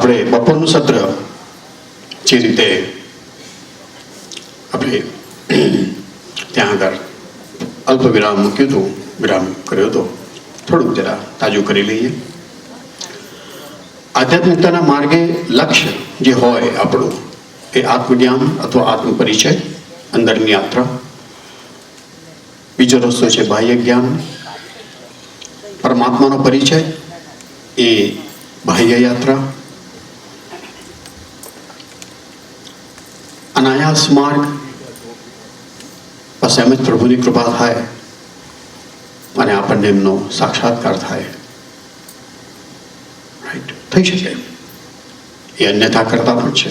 આપણે બપોરનું સત્ર જે રીતે આપણે ત્યાં આગળ અલ્પ વિરામ મૂક્યું હતું, વિરામ કર્યો હતો, થોડુંક જરા તાજું કરી લઈએ. આધ્યાત્મિકતાના માર્ગે લક્ષ્ય જે હોય આપણું એ આત્મજ્ઞાન અથવા આત્મપરિચય, અંદરની યાત્રા. બીજો રસ્તો છે બાહ્ય જ્ઞાન, પરમાત્માનો પરિચય, એ બાહ્ય યાત્રા. અનાયાસ માર્ગ, બસ એમ જ પ્રભુની કૃપા થાય અને આપણને એમનો સાક્ષાત્કાર થાય. રાઈટ, થઈ શકે. એ અન્યથા કરતા પણ છે.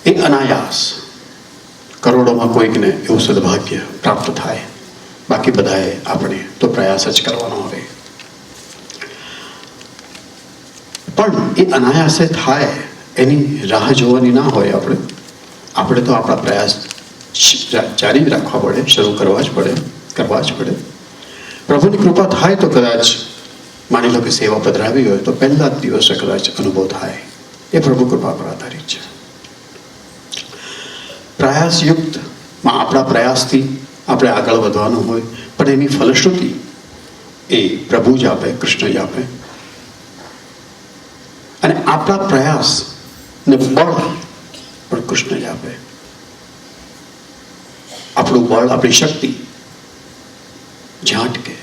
એ અનાયાસ કરોડોમાં કોઈકને એવું સદભાગ્ય પ્રાપ્ત થાય, બાકી બધાએ આપણે તો પ્રયાસ જ કરવાનો આવે. પણ એ અનાયાસે થાય એની રાહ જોવાની ના હોય. આપણે તો આપણા પ્રયાસ જારી રાખવા પડે, શરૂ કરવા જ પડે. પ્રભુની કૃપા થાય તો કદાચ માની લો કે સેવા પધરાવી હોય તો પહેલા જ દિવસે કદાચ અનુભવ થાય. એ પ્રભુ કૃપા પર આધારિત છે. પ્રયાસયુક્તમાં આપણા પ્રયાસથી આપણે આગળ વધવાનું હોય, પણ એની ફલશ્રુતિ એ પ્રભુ જ આપે, કૃષ્ણ જ આપે. અને આપણા પ્રયાસ ને બળ પણ કૃષ્ણ જ આપે. આપણું બળ, આપણી શક્તિ જ્યાં અટકે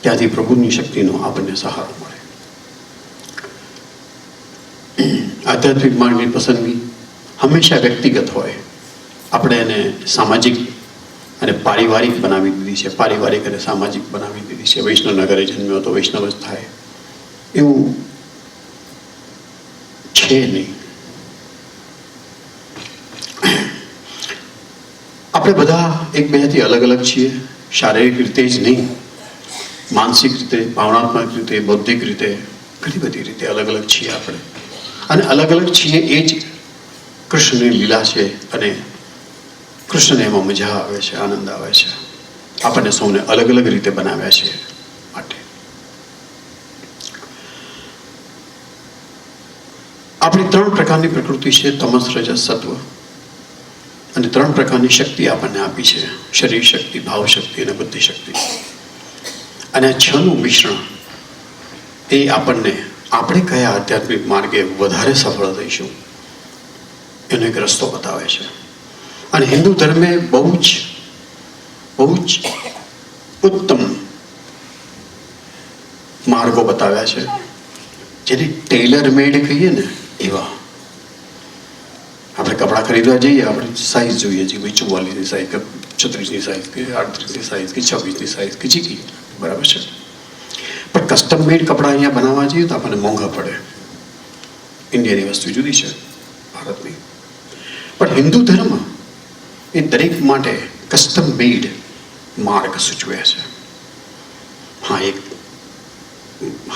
ત્યાંથી પ્રભુની શક્તિનો આપણને સહારો મળે. આધ્યાત્મિક માર્ગની પસંદગી હંમેશા વ્યક્તિગત હોય. આપણે એને સામાજિક અને પારિવારિક બનાવી દીધી છે, પારિવારિક અને સામાજિક બનાવી દીધી છે. વૈષ્ણવના ઘરે જન્મ્યો તો વૈષ્ણવ જ થાય એવું છે નહીં. આપણે બધા એકબીજાથી અલગ અલગ છીએ. શારીરિક રીતે જ નહીં, માનસિક રીતે, ભાવનાત્મક રીતે, બૌદ્ધિક રીતે, ઘણી બધી રીતે અલગ અલગ છીએ આપણે. અને અલગ અલગ છીએ એ જ કૃષ્ણની લીલા છે. અને કૃષ્ણને એમાં મજા આવે છે, આનંદ આવે છે. આપણને સૌને અલગ અલગ રીતે બનાવ્યા છે માટે. આપણી 3 પ્રકારની પ્રકૃતિ છે, તમસ, રજસ, સત્વ. અને 3 પ્રકારની શક્તિ આપણને આપી છે, શરીર શક્તિ, ભાવ શક્તિ અને બુદ્ધિ શક્તિ. અને આ 6નું મિશ્રણ એ આપણને આપણે કયા આધ્યાત્મિક માર્ગે વધારે સફળ થઈશું એનો એક રસ્તો બતાવે છે. અને હિન્દુ ધર્મે બહુ જ ઉત્તમ માર્ગો બતાવ્યા છે, જેને ટેલર મેડ કહીએ ને એવા. આપણે કપડાં ખરીદવા જઈએ, આપણે સાઈઝ જોઈએ છીએ, ભાઈ 44ની સાઈઝ કે 36ની સાઈઝ કે 38ની સાઈઝ કે 26ની સાઈઝ કે ચીકી, બરાબર છે. પણ કસ્ટમ મેડ કપડાં અહીંયા બનાવવા જઈએ તો આપણને મોંઘા પડે. ઇન્ડિયાની વસ્તુ જુદી છે, ભારતની. પણ હિન્દુ ધર્મ એ દરેક માટે કસ્ટમ મેડ માર્ગ સૂચવે છે. હા, એક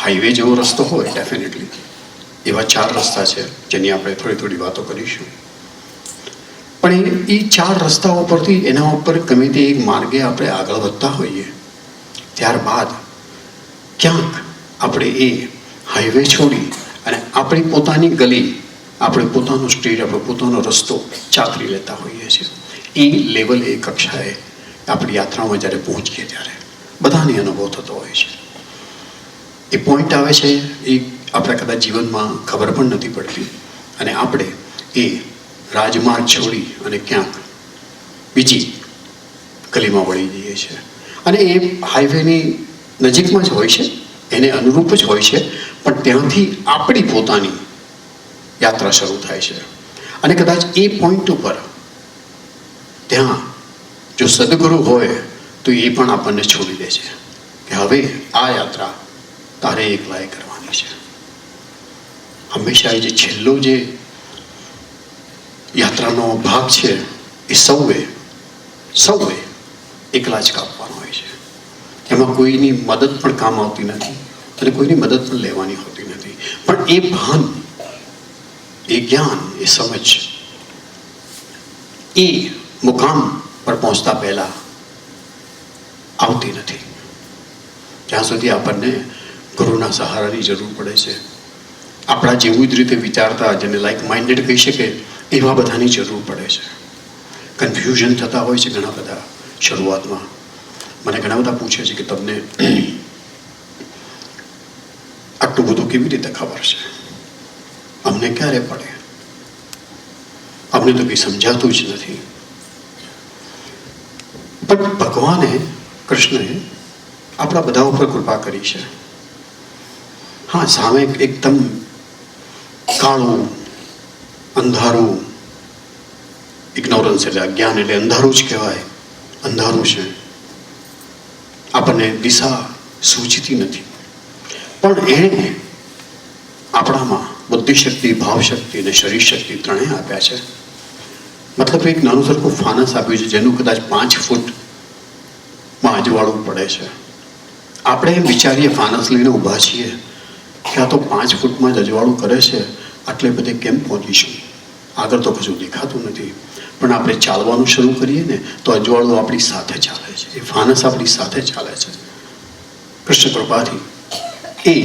હાઈવે જેવો રસ્તો હોય ડેફિનેટલી. એવા 4 રસ્તા છે જેની આપણે થોડી વાતો કરીશું. પણ એ 4 રસ્તાઓ પરથી એના ઉપર ગમે તે એક માર્ગે આપણે આગળ વધતા હોઈએ, ત્યારબાદ ક્યાંક આપણે એ હાઈવે છોડી અને આપણી પોતાની ગલી, આપણે પોતાનું સ્ટ્રીટ, આપણો પોતાનો રસ્તો ચાતરી લેતા હોઈએ છીએ. એ લેવલ, એ કક્ષાએ આપણી યાત્રામાં જ્યારે પહોંચીએ ત્યારે બધાને અનુભવ થતો હોય છે. એ પોઈન્ટ આવે છે, એ આપણે કદાચ જીવનમાં ખબર પણ નથી પડતી. અને આપણે એ રાજમાર્ગ છોડી અને ક્યાંક બીજી ગલીમાં વળી જઈએ છીએ. અને એ હાઈવેની નજીકમાં જ હોય છે, એને અનુરૂપ જ હોય છે. પણ ત્યાંથી આપણી પોતાની યાત્રા શરૂ થાય છે. અને કદાચ એ પોઈન્ટ ઉપર ત્યાં જો સદગુરુ હોય તો એ પણ આપણને છોડી દે છે કે હવે આ યાત્રા તારે એકલાએ કરવાની છે. હંમેશા એ જે છેલ્લો જે યાત્રાનો ભાગ છે એ સૌએ એકલા જ કાપવાનો હોય છે. એમાં કોઈની મદદ પણ કામ આવતી નથી અને કોઈની મદદ પણ લેવાની હોતી નથી. પણ એ ભાન, એ જ્ઞાન, એ સમજ એ મુકામ પર પહોંચતા પહેલા આવતી નથી. ત્યાં સુધી આપણને ગુરુના સહારાની જરૂર પડે છે. આપણા જેવું જ રીતે વિચારતા, જેને લાઇક માઇન્ડેડ કહી શકે, એવા બધાની જરૂર પડે છે. કન્ફ્યુઝન થતા હોય છે ઘણા બધા શરૂઆતમાં. મને ઘણા બધા પૂછે છે કે તમને આટલું બધું કેવી રીતે ખબર છે? અમને ક્યારે પડે? અમને તો કંઈ સમજાતું જ નથી. પણ ભગવાને, કૃષ્ણએ આપણા બધા ઉપર કૃપા કરી છે. હા, સામે એકદમ કાળું અંધારું, ઇગ્નોરન્સ એટલે અજ્ઞાન એટલે અંધારું જ કહેવાય, અંધારું છે. આપણને દિશા સૂચતી નથી. પણ એણે આપણામાં બુદ્ધિશક્તિ, ભાવશક્તિ અને શરીર શક્તિ ત્રણેય આપ્યા છે. મતલબ એક નાનું સરખું ફાનસ આપ્યું છે, જેનું કદાચ 5 ફૂટમાં અજવાળું પડે છે. આપણે એમ વિચારીએ ફાનસ લઈને ઊભા છીએ કે આ તો 5 ફૂટમાં જ અજવાળું કરે છે, આટલે બધે કેમ પહોંચીશું? આગળ તો કશું દેખાતું નથી. પણ આપણે ચાલવાનું શરૂ કરીએ ને તો અજવાળું આપણી સાથે ચાલે છે, એ ફાનસ આપણી સાથે ચાલે છે. કૃષ્ણ કૃપાથી એ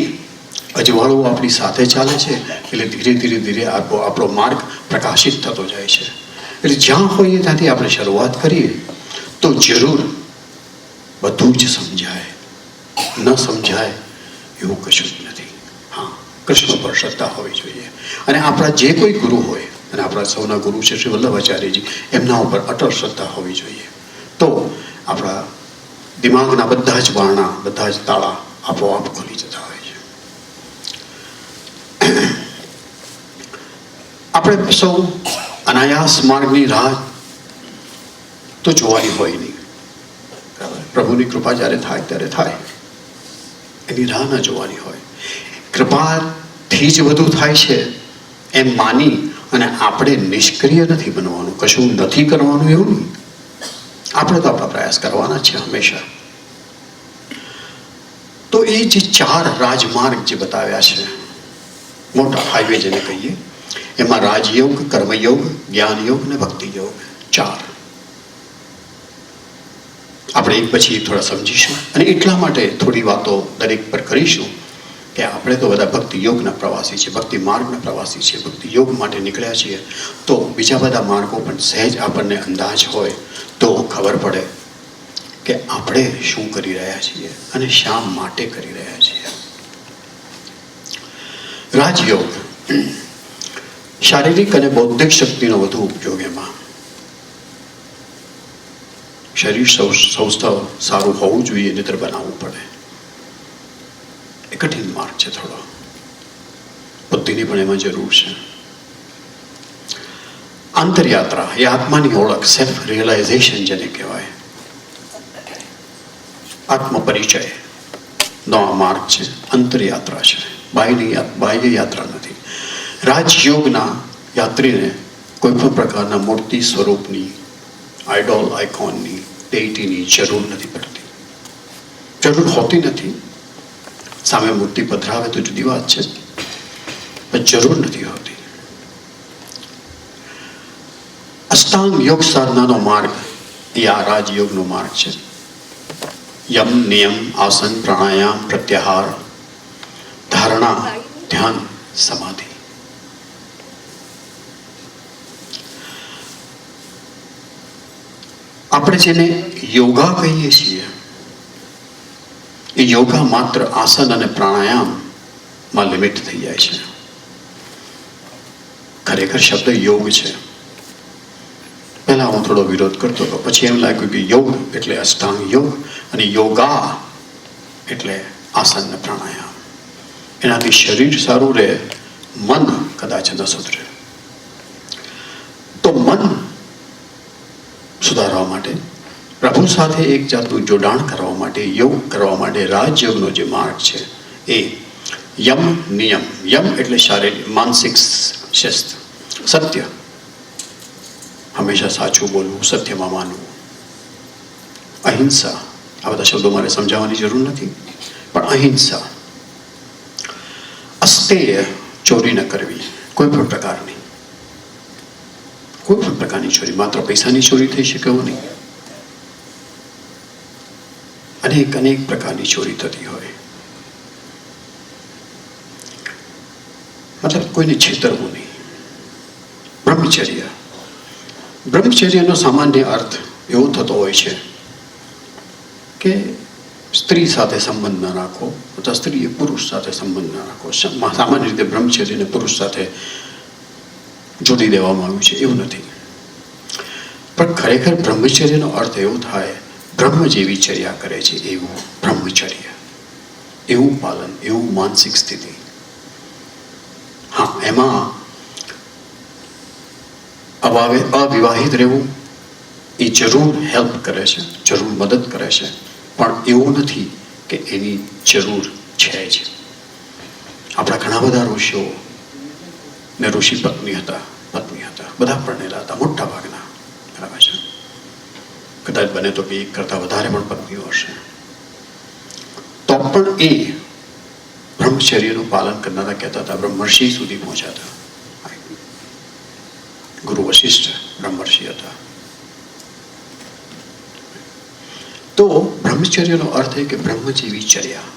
અજવાળું આપણી સાથે ચાલે છે, એટલે ધીરે ધીરે ધીરે આપણો માર્ગ પ્રકાશિત થતો જાય છે. એટલે જ્યાં હોઈએ ત્યાંથી આપણે શરૂઆત કરીએ તો જરૂર બધું જ સમજાય. ન સમજાય એવું કશું જ નથી. હા, કૃષ્ણ પર શ્રદ્ધા હોવી જોઈએ. અને આપણા જે કોઈ ગુરુ હોય, અને આપણા સૌના ગુરુ છે શ્રી વલ્લભાચાર્યજી, એમના ઉપર અટલ શ્રદ્ધા હોવી જોઈએ. તો આપણા દિમાગના બધા જ બારણા, બધા જ તાળા આપોઆપ ખુલી જતા હોય છે. આપણે સૌ અનાયાસ માર્ગની રાહ તો જોવાની હોય નહીં. પ્રભુની કૃપા જ્યારે થાય ત્યારે થાય, એની રાહ ન જોવાની હોય. કૃપાથી જ બધું થાય છે એમ માની અને આપણે નિષ્ક્રિય નથી બનવાનું, કશું નથી કરવાનું એવું નહીં. આપણે તો આપણા પ્રયાસ કરવાના છે હંમેશા. તો એ જે 4 રાજમાર્ગ જે બતાવ્યા છે, મોટા હાઈવે જેને કહીએ, એમાં રાજયોગ, કર્મયોગ, જ્ઞાનયોગ અને ભક્તિ યોગ, 4. આપણે એક પછી થોડા સમજીશું અને એટલા માટે થોડી વાતો દરેક પર કરીશું કે આપણે તો બધા ભક્તિ યોગના પ્રવાસી છે, ભક્તિ માર્ગના પ્રવાસી છે, ભક્તિ યોગ માટે નીકળ્યા છીએ. તો બીજા બધા માર્ગો પણ સહેજ આપણને અંદાજ હોય તો ખબર પડે કે આપણે શું કરી રહ્યા છીએ અને શા માટે કરી રહ્યા છીએ. રાજયોગ, શારીરિક અને બૌદ્ધિક શક્તિનો વધુ ઉપયોગ. એમાં શરીર સ્વાસ્થ્ય સારું હોવું જોઈએ, નહીતર બનાવવું પડે. એ કઠિન માર્ગ છે થોડો. બુદ્ધિની પણ એમાં જરૂર છે. આંતરયાત્રા એ આત્માની ઓળખ, સેલ્ફ રિયલાઇઝેશન જેને કહેવાય, આત્મપરિચય નો આ માર્ગ છે. અંતરયાત્રા છે, બાહ્ય યાત્રા નથી. રાજયોગના યાત્રીને કોઈ પણ પ્રકારના મૂર્તિ સ્વરૂપની, આઈડોલ, આઇકોનની, ડેઇટીની જરૂર નથી પડતી. જરૂર હોતી નથી. સામે મૂર્તિ પધરાવે તો જુદી વાત છે, પણ જરૂર નથી હોતી. અષ્ટાંગ યોગ સાધનાનો માર્ગ એ આ રાજયોગનો માર્ગ છે. યમ, નિયમ, આસન, પ્રાણાયામ, પ્રત્યાહાર, ધારણા, ધ્યાન, સમાધિ. આપણે જેને યોગા કહીએ છીએ, એ યોગા માત્ર આસન અને પ્રાણાયામમાં લિમિટ થઈ જાય છે. ખરેખર શબ્દ યોગ છે. પહેલા હું થોડો વિરોધ કરતો હતો, પછી એમ લાગ્યું કે યોગ એટલે અષ્ટાંગ યોગ અને યોગા એટલે આસન અને પ્રાણાયામ. એનાથી શરીર સારું રહે, મન કદાચ ન સુધરે. તો મન સુધારવા માટે, પ્રભુ સાથે એક જાતનું જોડાણ કરવા માટે, યોગ કરવા માટે રાજયોગનો જે માર્ગ છે એ યમ, નિયમ. યમ એટલે શારીરિક, માનસિક શિસ્ત, સત્ય, હંમેશા સાચું બોલવું, સત્યમાં માનવું, અહિંસા. આ બધા શબ્દો મારે સમજાવવાની જરૂર નથી, પણ અહિંસા. અસ્તેય, ચોરી ન કરવી, કોઈ પણ પ્રકારની. કોઈ પણ પ્રકારની ચોરી, માત્ર પૈસાની ચોરી થઈ શકે એવું નહીં. અનેક પ્રકારની ચોરી થતી હોય. મતલબ કોઈને છેતરવું નહીં. બ્રહ્મચર્ય, બ્રહ્મચર્યનો સામાન્ય અર્થ એવો થતો હોય છે કે સ્ત્રી સાથે સંબંધ ન રાખો અથવા સ્ત્રીએ પુરુષ સાથે સંબંધ ન રાખો. સામાન્ય રીતે બ્રહ્મચર્યને પુરુષ સાથે જોડી દેવામાં આવ્યું છે, એવું નથી. પણ ખરેખર બ્રહ્મચર્યનો અર્થ એવો થાય, બ્રહ્મ જેવી ચર્યા કરે છે એવું બ્રહ્મચર્ય, એવું પાલન, એવું માનસિક સ્થિતિ. હા, એમાં અવિવાહિત રહેવું એ જરૂર હેલ્પ કરે છે, જરૂર મદદ કરે છે, પણ એવું નથી કે એની જરૂર છે જ. આપણા ઘણા બધા ઋષિઓ ને ઋષિ પત્ની હતા, બધા પરણેલા હતા, મોટા ભાગના, બરાબર છે. કદાચ બને તો એક કરતાં વધારે પણ પત્નીઓ હશે, તો પણ એ બ્રહ્મચર્યનું પાલન કરનારા કહેતા હતા, બ્રહ્મર્ષિ સુધી પહોંચ્યા હતા. ગુરુ વશિષ્ઠ બ્રહ્મર્ષિ હતા. તો બ્રહ્મચર્યનો અર્થ એ કે બ્રહ્મ જેવી ચર્યા,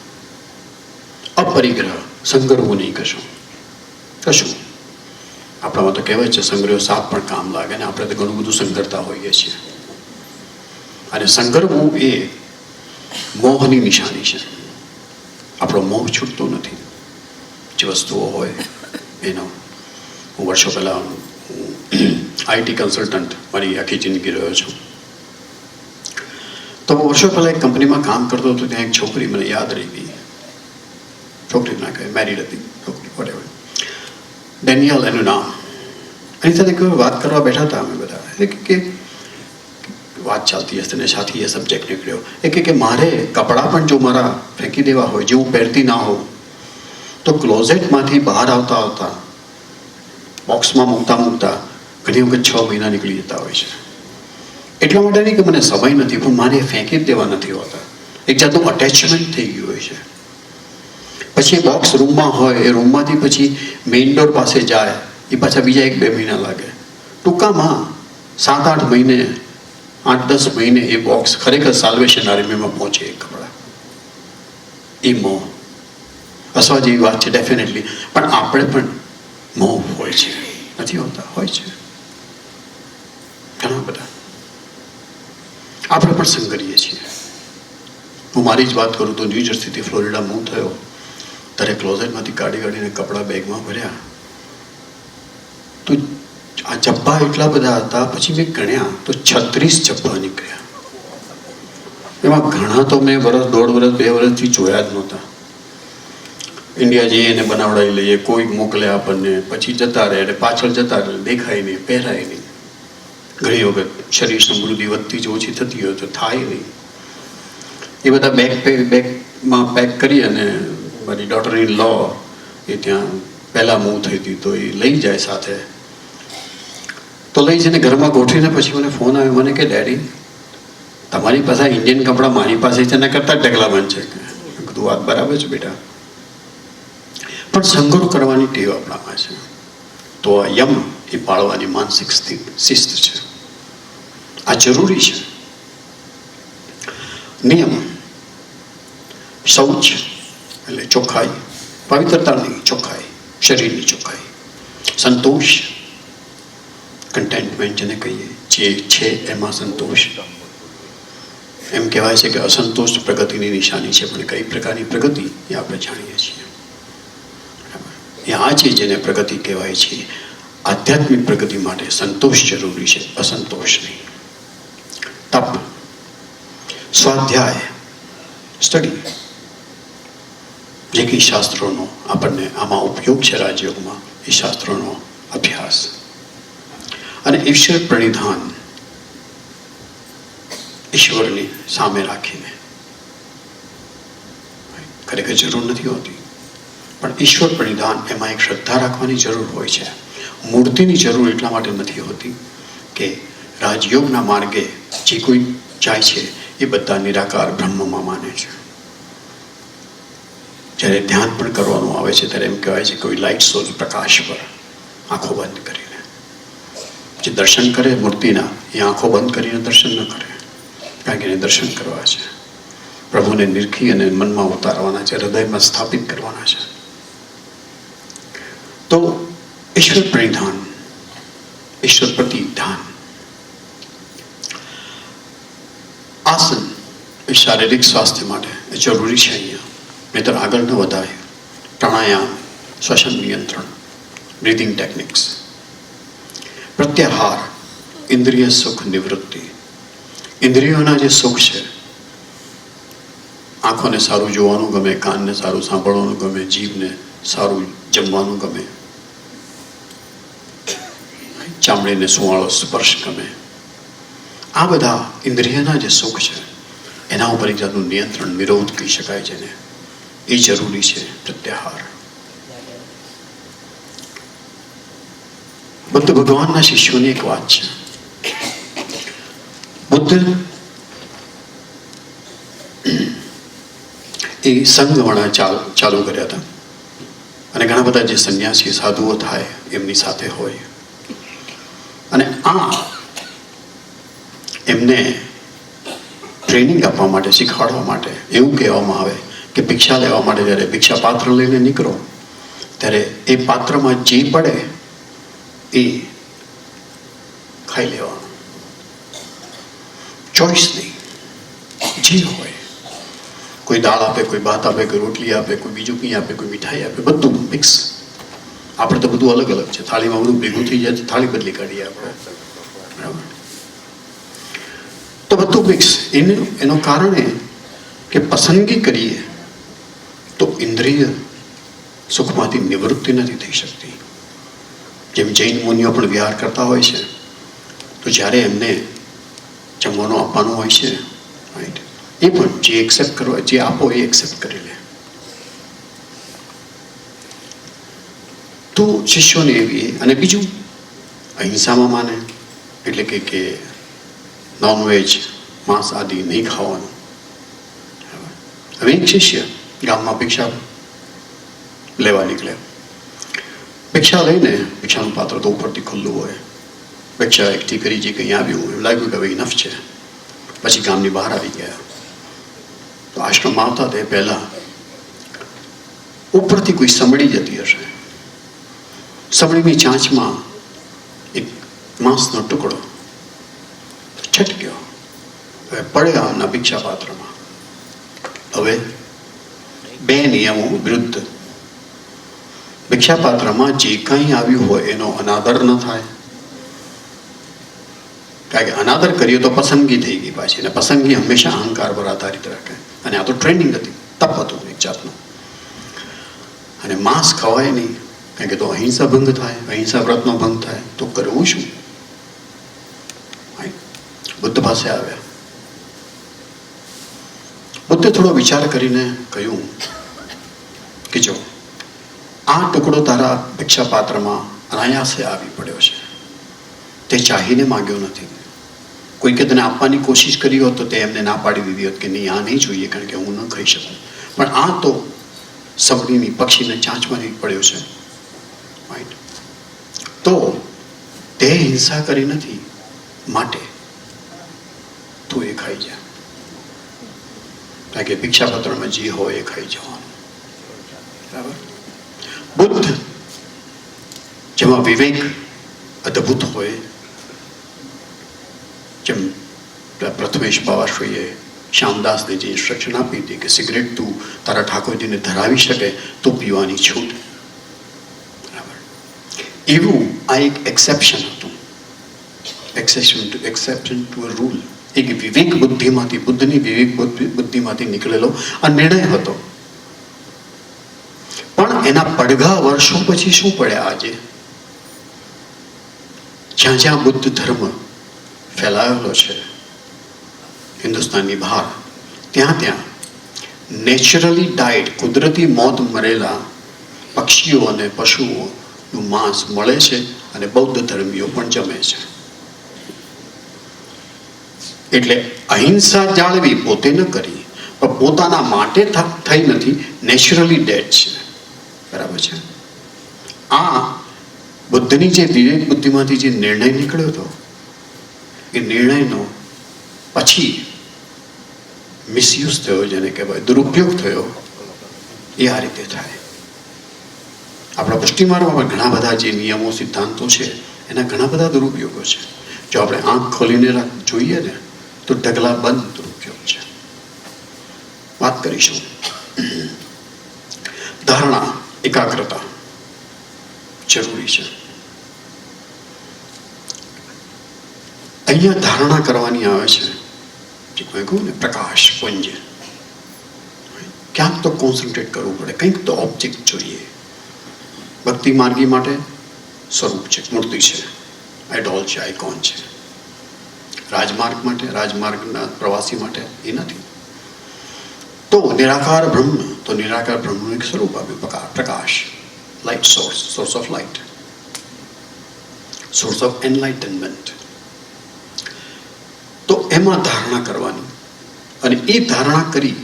અપરિગ્રહ, સંગ્રહવું નહીં કશું. આપણામાં તો કહેવાય છે સંગ્રહ સાપ પણ કામ લાગે, ને આપણે તો ઘણું બધું સંગ્રહતા હોઈએ છીએ. અને સંગ્રહવું એ મોહની નિશાની છે. આપણો મોહ છૂટતો નથી. જે વસ્તુઓ હોય એનો, હું વર્ષો પહેલાં આઈટી કન્સલ્ટન્ટ મારી આખી જિંદગી રહ્યો છું. તો હું વર્ષો પહેલાં એક કંપનીમાં કામ કરતો હતો. ત્યાં એક છોકરી મને યાદ રહી ગઈ. છોકરી ના કહે, મેરીડ હતી છોકરી, વોટેવર, ડેનિયલ એનું નામ. એની સાથે કોઈ વાત કરવા બેઠા હતા અમે બધા. કે વાત ચાલતી હશે ને સાથી એ સબ્જેક્ટ નીકળ્યો. કે મારે કપડાં પણ જો મારા ફેંકી દેવા હોય, જે હું પહેરતી ના હોઉં, તો ક્લોઝેટમાંથી બહાર આવતા બોક્સમાં મૂકતા ઘણી વખત 6 મહિના નીકળી જતા હોય છે. એટલા માટે નહીં કે મને સમય નથી, પણ મારે ફેંકી જ દેવા નથી હોતા. એક જાતનું અટેચમેન્ટ થઈ ગયું હોય છે. પછી એ બોક્સ રૂમમાં હોય, એ રૂમમાંથી પછી મેઇન ડોર પાસે જાય, એ પાછા બીજા 1-2 મહિના લાગે. ટૂંકામાં 7-8 મહિને, 8-10 મહિને એ બોક્સ ખરેખર સાલ્વેશન આર્મીમાં પહોંચે. એ કપડાં, એ મોહ હસવા જેવી વાત છે ડેફિનેટલી, પણ આપણે પણ મોહ હોય છે, નથી હોતા? હોય છે ઘણા બધા. આપણે પણ સંઘરીએ છીએ. હું મારી જ વાત કરું તો ન્યૂ જર્સીથી ફ્લોરિડા મૂવ થયો ત્યારે ક્લોઝેટમાંથી કાઢીને કપડાં બેગમાં ભર્યા તો આ જબ્બા એટલા બધા હતા. પછી મેં ગણ્યા તો 36 જબ્બા નીકળ્યા. એમાં ઘણા તો મેં 1-1.5 વર્ષ 2 વર્ષથી જોયા જ નહોતા. ઇન્ડિયા જઈએ એને બનાવડાવી લઈએ, કોઈ મોકલે આપણને, પછી જતા રહે, અને પાછળ જતા રહે, દેખાય નહીં, પહેરાય નહીં. ઘણી વખત શરીર સમૃદ્ધિ વધતી જ ઓછી થતી હોય તો થાય નહીં. એ બધા બેગમાં પેક કરી અને મારી ડોટર ઇન લો એ ત્યાં પહેલાં મૂવ થઈ હતી તો એ લઈ જાય સાથે. તો લઈ જઈને ઘરમાં ગોઠવીને પછી મને ફોન આવ્યો. મને કે ડેડી, તમારી પાસે ઇન્ડિયન કપડાં મારી પાસે છે, એના કરતાં ઢગલાબંધ છે. બધું વાત બરાબર છે બેટા, પણ સંગ્રહ કરવાની ટેવ આપણામાં છે. તો આ યમ એ પાળવાની માનસિક શિસ્ત છે. આ જરૂરી છે. નિયમ, શૌચ એટલે ચોખ્ખાઈ, પવિત્રતાની ચોખ્ખાઈ, શરીરની ચોખ્ખાઈ. સંતોષ, કન્ટેન્ટમેન્ટ જેને કહીએ, જે છે એમાં સંતોષ. એમ કહેવાય છે કે અસંતોષ પ્રગતિની નિશાની છે, પણ કઈ પ્રકારની પ્રગતિ એ આપણે જાણીએ છીએ. આ છે જેને પ્રગતિ કહેવાય છે. આધ્યાત્મિક પ્રગતિ માટે સંતોષ જરૂરી છે, અસંતોષ નહીં. તપ, સ્વાધ્યાય, સ્ટડી, જે કંઈ શાસ્ત્રોનો આપણને આમાં ઉપયોગ છે રાજયોગમાં, એ શાસ્ત્રોનો અભ્યાસ. અને ઈશ્વર પ્રણિધાન, ઈશ્વરની સામે રાખીને. ખરેખર જરૂર નથી હોતી, પણ ઈશ્વર પ્રણિધાન એમાં એક શ્રદ્ધા રાખવાની જરૂર હોય છે. મૂર્તિની જરૂર એટલા માટે નથી હોતી કે રાજયોગના માર્ગે જે કોઈ જાય છે એ બધા નિરાકાર બ્રહ્મમાં માને છે. જ્યારે ધ્યાન પણ કરવાનું આવે છે ત્યારે એમ કહેવાય છે કોઈ લાઇટ સોર્સ પ્રકાશ પર આંખો બંધ કરીને જે દર્શન કરે મૂર્તિના, એ આંખો બંધ કરીને દર્શન ન કરે, કારણ કે એને દર્શન કરવા છે, પ્રભુને નિરખી અને મનમાં ઉતારવાના છે, હૃદયમાં સ્થાપિત કરવાના છે. તો ईश्वर परिधान, ईश्वर प्रति ध्यान, આસન એ શારીરિક સ્વાસ્થ્ય માટે જરૂરી છે અહીંયા, નહીતર આગળ ન વધાય. પ્રાણાયામ, શ્વસન નિયંત્રણ, બ્રીધિંગ ટેકનિક્સ, પ્રત્યાહાર, ઇન્દ્રિય સુખ નિવૃત્તિ. ઇન્દ્રિયોના જે સુખ છે, આંખોને સારું જોવાનું ગમે, કાનને સારું સાંભળવાનું ગમે, જીભને સારું જમવાનું ગમે, ચામડીને સુવાળો સ્પર્શ ગમે, આ બધા ઇન્દ્રિયના જે સુખ છે એના ઉપર એક જાતનું નિયંત્રણ, નિરોધ કહી શકાય છે ને, એ જરૂરી છે. પ્રત્યાહાર. બુદ્ધ ભગવાનના શિષ્યોની એક વાત છે. બુદ્ધ એ સંઘવાળા ચાલુ કર્યા હતા, અને ઘણા બધા જે સંન્યાસી સાધુઓ થાય એમની સાથે હોય, અને આ એમને ટ્રેનિંગ આપવા માટે, શીખવાડવા માટે એવું કહેવામાં આવે કે ભિક્ષા લેવા માટે જ્યારે ભિક્ષા પાત્ર લઈને નીકળો ત્યારે એ પાત્રમાં જે પડે એ ખાઈ લેવાનું, ચોઈસ નહીં, જે હોય. કોઈ દાળ આપે, કોઈ ભાત આપે, કોઈ રોટલી આપે, કોઈ બીજું કંઈ આપે, કોઈ મીઠાઈ આપે, બધું મિક્સ. આપણે તો બધું અલગ અલગ છે, થાળીમાં બધું ભેગું થઈ જાય તો થાળી બદલી કાઢીએ આપણે, બરાબર? તો બધું મિક્સ. એનું કારણ એ કે પસંદગી કરીએ તો ઇન્દ્રિય સુખમાંથી નિવૃત્તિ નથી થઈ શકતી. જેમ જૈન મુનિઓ પણ વિહાર કરતા હોય છે, તો જ્યારે એમને જમવાનું આપવાનું હોય છે, રાઈટ, એ પણ જે એક્સેપ્ટ કરવા, જે આપો એ એક્સેપ્ટ કરી લે. તો શિષ્યોને એવી. અને બીજું અહિંસામાં માને, એટલે કે નોનવેજ, માંસ આદિ નહીં ખાવાનું. હવે એક શિષ્ય ગામમાં ભિક્ષા લેવા નીકળે. ભિક્ષા લઈને, ભિક્ષાનું પાત્ર તો ઉપરથી ખુલ્લું હોય, ભિક્ષા એકઠી કરી જે કંઈ આવ્યું એવું લાગ્યું કે હવે ઇનફ છે. પછી ગામની બહાર આવી ગયા. તો આશ્રમમાં આવતા તે પહેલા ઉપરથી કોઈ સમડી જતી હશે, સમડીની ચાંચમાં એક માંસનો ટુકડો છટક્યો, હવે પડ્યા આમના ભિક્ષા પાત્રમાં. હવે બે નિયમો વિરુદ્ધ. ભિક્ષા પાત્રમાં જે કંઈ આવ્યું હોય એનો અનાદર ન થાય, કારણ કે અનાદર કરીએ તો પસંદગી થઈ ગઈ પાછી, અને પસંદગી હંમેશા અહંકાર પર આધારિત રાખે. અને આ તો ટ્રેનિંગ હતી, તપ હતું એક જાતનું. અને માંસ ખવાય નહીં, કારણ કે તો અહિંસા ભંગ થાય, અહિંસા વ્રતનો ભંગ થાય. તો કરવું શું? બુદ્ધ પાસે આવ્યા. બુદ્ધે થોડો વિચાર કરીને કહ્યું કે જો આ ટુકડો તારા ભિક્ષા પાત્રમાં અનાયાસે આવી પડ્યો છે, તે ચાહીને માંગ્યો નથી. કોઈકે તને આપવાની કોશિશ કરી હોત તો તે એમને ના પાડી દીધી હોત કે નહીં, આ નહીં જોઈએ કારણ કે હું ન ખાઈ શકું. પણ આ તો સમડીની, પક્ષીને ચાંચમાંથી પડ્યો છે, રાઈટ? તો તે હિંસા કરી નથી, માટે તું એ ખાઈ જા. કારણ કે ભિક્ષાપત્રમાં જે હોય એ ખાઈ જવાનું, બરાબર? બુદ્ધ જેમાં વિવેક અદ્ભુત હોય, જેમ પ્રથમેશ બાવાશ્રીએ શ્યામદાસને જે ઇન્સ્ટ્રક્શન આપી હતી કે સિગરેટ તું તારા ઠાકોરજીને ધરાવી શકે તો પીવાની છૂટ, બરાબર? એવું આ એક એક્સેપ્શન હતું, એક્સેપ્શન ટુ અ રૂલ. એક વિવેક બુદ્ધિમાંથી, બુદ્ધની વિવેક બુદ્ધિમાંથી નીકળેલો આ નિર્ણય હતો. પણ એના પડઘા વર્ષો પછી શું પડ્યા? આજે જ્યાં જ્યાં બુદ્ધ ધર્મ ફેલાયેલો છે હિન્દુસ્તાનની બહાર, ત્યાં ત્યાં નેચરલી ડાયટ, કુદરતી મોત મરેલા પક્ષીઓ અને પશુઓનું માંસ મળે છે, અને બૌદ્ધ ધર્મીઓ પણ જમે છે. એટલે અહિંસા જાળવી પોતે ન કરી, પણ પોતાના માટે થઈ નથી, નેચરલી ડેડ છે, બરાબર છે? આ બુદ્ધની જે વિવેક બુદ્ધિમાંથી જે નિર્ણય નીકળ્યો હતો, એ નિર્ણયનો પછી મિસયુઝ થયો, જેને કહેવાય દુરુપયોગ થયો, એ આ રીતે થાય. આપણા પુષ્ટિમાર્ગમાં ઘણા બધા જે નિયમો સિદ્ધાંતો છે એના ઘણા બધા દુરુપયોગો છે. જો આપણે આંખ ખોલીને જોઈએ ને તો ઢગલા બંધ દુરુપયોગ છે. વાત કરીશું. ધારણા, એકાગ્રતા જરૂરી છે. અહીંયા ધારણા કરવાની આવે છે, જે મેં કહું ને પ્રકાશ પુંજ. ક્યાંક તો કોન્સન્ટ્રેટ કરવું પડે, કંઈક તો ઓબ્જેક્ટ જોઈએ. ભક્તિ માર્ગી માટે સ્વરૂપ છે, મૂર્તિ છે, આઇડોલ છે, આઇકોન છે. રાજમાર્ગ માટે, રાજમાર્ગના પ્રવાસી માટે એ નથી. તો નિરાકાર બ્રહ્મ, તો નિરાકાર બ્રહ્મનું એક સ્વરૂપ આપ્યું, પ્રકાશ, light source, source of light, source of enlightenment. તો એમાં ધારણા કરવાની, અને એ ધારણા કરી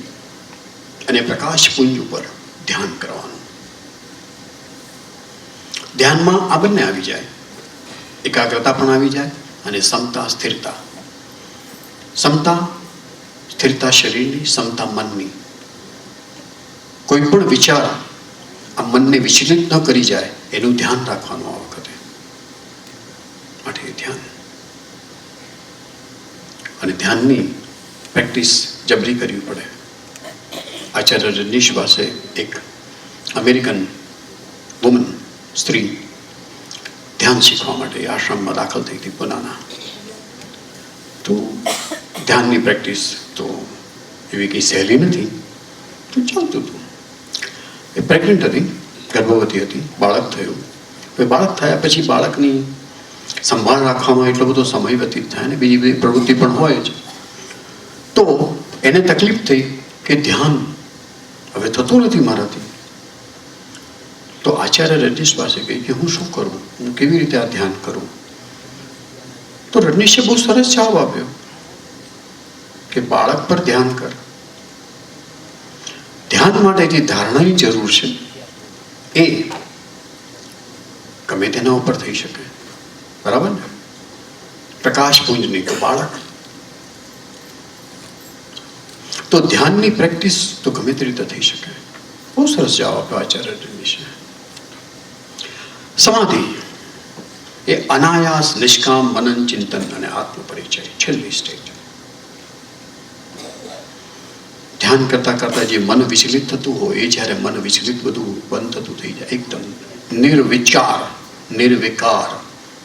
અને પ્રકાશ પુંજ ઉપર ધ્યાન કરવાનું. ધ્યાનમાં આ બંને આવી જાય, એકાગ્રતા પણ આવી જાય અને સમતા, સ્થિરતા. સમતા, સ્થિરતા શરીરની, સમતા મનની. કોઈ પણ વિચાર આ મનને વિચલિત ન કરી જાય એનું ધ્યાન રાખવાનું આ વખતે. માટે ધ્યાન અને ધ્યાનની પ્રેક્ટિસ જબરી કરવી પડે. આચાર્ય રજનીશ પાસે એક અમેરિકન વુમન, સ્ત્રી, ધ્યાન શીખવા માટે આશ્રમમાં દાખલ થઈ હતી પુનાના. તો ધ્યાનની પ્રેક્ટિસ તો એવી કંઈ સહેલી નથી, તો ચાલતું હતું. એ પ્રેગ્નન્ટ હતી, ગર્ભવતી હતી, બાળક થયું. હવે બાળક થયા પછી બાળકની સંભાળ રાખવામાં એટલો બધો સમય વ્યતીત થાય ને બીજી બધી પ્રવૃત્તિ પણ હોય જ. તો એને તકલીફ થઈ કે ધ્યાન હવે થતું નથી મારાથી. તો આચાર્ય રજનીશ પાસે ગઈ કે હું શું કરું, હું કેવી રીતે આ ધ્યાન કરું. તો રજનીશે બહુ સરસ જવાબ આપ્યો કે બાળક પર ધ્યાન કર. ધ્યાન માટે જે ધારણાની જરૂર છે એ ગમે તેના ઉપર થઈ શકે, બરાબર ને? પ્રકાશ પુંજની તો બાળક. તો ધ્યાનની પ્રેક્ટિસ તો ગમે તે રીતે થઈ શકે. બહુ સરસ જવાબ આપ્યો આચાર્ય રજનીશે. સમાધિ એ અનાયાસ નિષ્કામ મનન ચિંતન અને આત્મપરિચય, છેલ્લી સ્ટેજ. ધ્યાન કરતા કરતા જે મન વિચલિત થતું હોય, એ જ્યારે મન વિચલિત બધું બંધ થતું થઈ જાય, એકદમ નિર્વિચાર, નિર્વિકાર,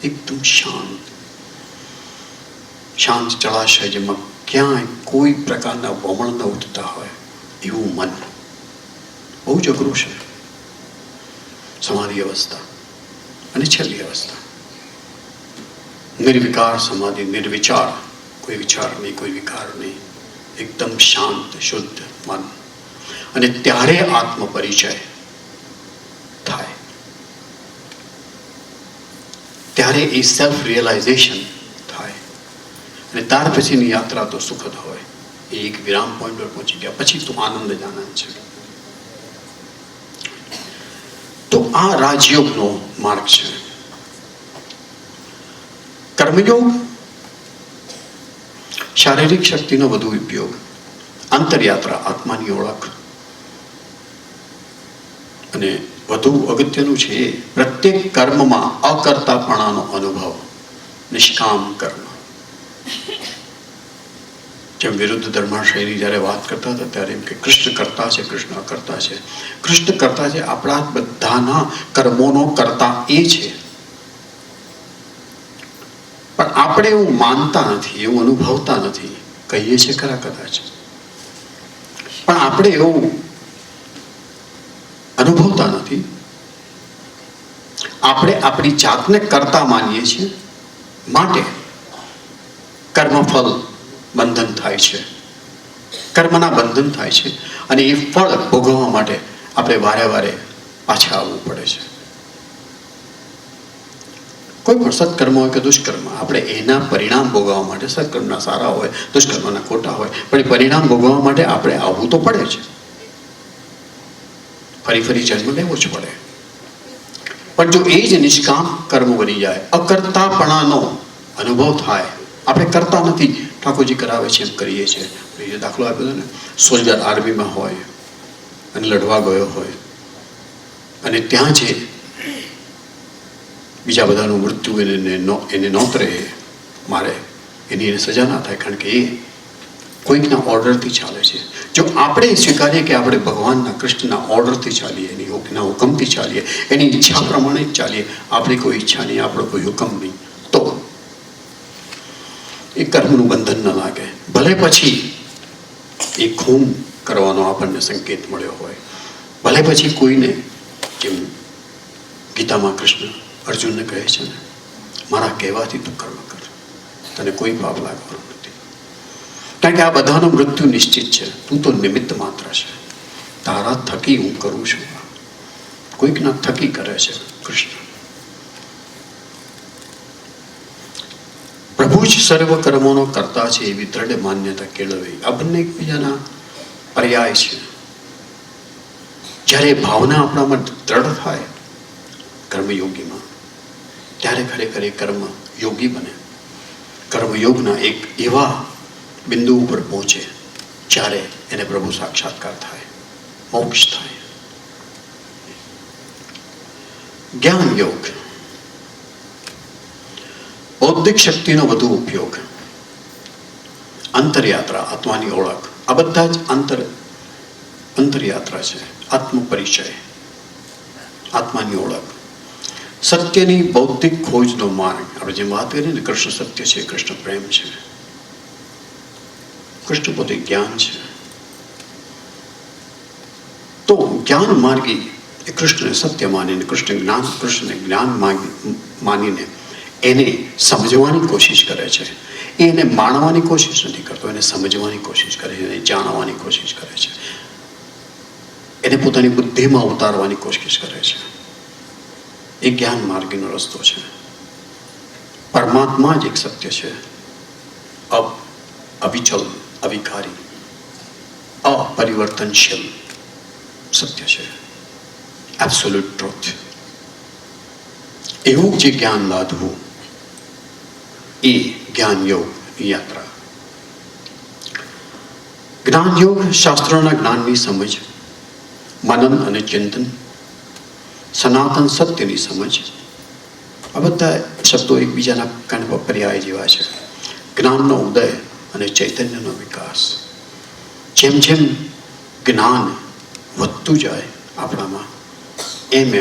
એકદમ શાંત, શાંત જળાશય જેમાં ક્યાંય કોઈ પ્રકારના વમણ ન ઉઠતા હોય એવું મન. બહુ જ અઘરું છે સમાધિ અવસ્થા. અને છેલ્લી અવસ્થા નિર્વિકાર સમાધિ, નિર્વિચાર, કોઈ વિચાર નહીં, કોઈ વિકાર નહીં, એકદમ શાંત શુદ્ધ મન. અને ત્યારે આત્મપરિચય થાય, ત્યારે એ સેલ્ફ રિયલાઇઝેશન થાય. અને ત્યાર પછીની યાત્રા તો સુખદ હોય. એ એક વિરામ પોઈન્ટ પર પહોંચી ગયા પછી તો આનંદ જ આનંદ છે. તો આ રાજયોગનો માર્ગ છે. કર્મયોગ શારીરિક શક્તિનો વધુ ઉપયોગ, આંતરયાત્રા, આત્માની ઓળખ. અને વધુ અગત્યનું છે એ પ્રત્યેક કર્મમાં અકર્તાપણાનો અનુભવ, નિષ્કામ કર્મ. જેમ વિરુદ્ધ ધર્માશયની જ્યારે વાત કરતા હતા ત્યારે એમ કે કૃષ્ણ કરતા છે, કૃષ્ણ અકર્તા છે. કૃષ્ણ કરતા છે, આપણા બધાના કર્મોનો કરતા એ છે. પણ આપણે એવું માનતા નથી, એવું અનુભવતા નથી. કહીએ છીએ ખરા કદાચ, પણ આપણે એવું અનુભવતા નથી. આપણે આપણી જાતને કરતા માનીએ છીએ, માટે કર્મફળ બંધન થાય છે, કર્મના બંધન થાય છે. અને એ ફળ ભોગવવા માટે આપણે વારે વારે પાછા આવવું પડે છે. કોઈ પણ સત્કર્મ હોય કે દુષ્કર્મ, આપણે એના પરિણામ ભોગવવા માટે, સત્કર્મના સારા હોય, દુષ્કર્મના ખોટા હોય, પણ એ પરિણામ ભોગવવા માટે આપણે આવવું તો પડે છે. ફરી ફરી જન્મ લેવો જ પડે. પણ જો એ જ નિષ્કામ કર્મ બની જાય, અકર્તાપણાનો અનુભવ થાય, આપણે કરતા નથી, ઠાકોરજી કરાવે છે એમ કરીએ છીએ. એ દાખલો આપ્યો હતો ને, સોલ્જર આર્મીમાં હોય અને લડવા ગયો હોય, અને ત્યાં જે બીજા બધાનું મૃત્યુ એને નોતરે મારે, એની એને સજા ના થાય, કારણ કે એ કોઈકના ઓર્ડરથી ચાલે છે. જો આપણે સ્વીકારીએ કે આપણે ભગવાનના કૃષ્ણના ઓર્ડરથી ચાલીએ, એના હુકમથી ચાલીએ, એની ઈચ્છા પ્રમાણે જ ચાલીએ, આપણી કોઈ ઈચ્છા નહીં, આપણો કોઈ હુકમ નહીં, તો એ કર્મનું બંધન ન લાગે. ભલે પછી એ ખૂન કરવાનો આપણને સંકેત મળ્યો હોય, ભલે પછી કોઈને, જેમ ગીતામાં કૃષ્ણ અર્જુનને કહે છે ને, મારા કહેવાથી તું કર્મ કર, તને કોઈ પાપ લાગવાનું નથી, કારણ કે આ બધાનું મૃત્યુ નિશ્ચિત છે. તું તો નિમિત્ત માત્ર છે, તારા થકી હું કરું છું, કોઈકના થકી કરે છે કૃષ્ણ. પ્રભુ જ સર્વ કર્મોનો કરતા છે એવી દ્રઢ માન્યતા કેળવવી. આ બંને એકબીજાના પર્યાય છે. જ્યારે ભાવના આપણામાં દ્રઢ થાય કર્મયોગીમાં, ત્યારે ખરેખર એ કર્મ યોગી બને. કર્મયોગના એક એવા બિંદુ ઉપર પહોંચે જ્યારે એને પ્રભુ સાક્ષાત્કાર થાય, મોક્ષ થાય. જ્ઞાન યોગ, બૌદ્ધિક શક્તિનો વધુ ઉપયોગ, અંતરયાત્રા, આત્માની ઓળખ, આ બધા જ અંતરયાત્રા છે. આત્મપરિચય, આત્માની ઓળખ, સત્યની બૌદ્ધિક ખોજનો માર્ગ. આપણે જેમ વાત કરીએ ને, કૃષ્ણ સત્ય છે, કૃષ્ણ પ્રેમ છે, કૃષ્ણ પોતે જ્ઞાન છે. તો જ્ઞાન માર્ગી એ કૃષ્ણને સત્ય માનીને, કૃષ્ણને જ્ઞાન માનીને એને સમજવાની કોશિશ કરે છે. એને માણવાની કોશિશ નથી કરતો, એને સમજવાની કોશિશ કરે છે, એને જાણવાની કોશિશ કરે છે, એને પોતાની બુદ્ધિમાં ઉતારવાની કોશિશ કરે છે. એ જ્ઞાન માર્ગીનો રસ્તો છે. પરમાત્મા જ એક સત્ય છે, અવિચલ, અવિકારી, અપરિવર્તનશીલ સત્ય છે, એબ્સોલ્યુટ ટ્રુથ. એવું જે જ્ઞાન લાદવું એ જ્ઞાન યોગની યાત્રા. જ્ઞાન યોગ શાસ્ત્રોના જ્ઞાનની સમજ, મનન અને ચિંતન, સનાતન સત્યની સમજ. આ બધા શબ્દો એકબીજાના કાન પર પર્યાય જેવા છે. જ્ઞાનનો ઉદય અને ચૈતન્યનો વિકાસ. જેમ જેમ જ્ઞાન વધતું જાય આપણામાં, એમ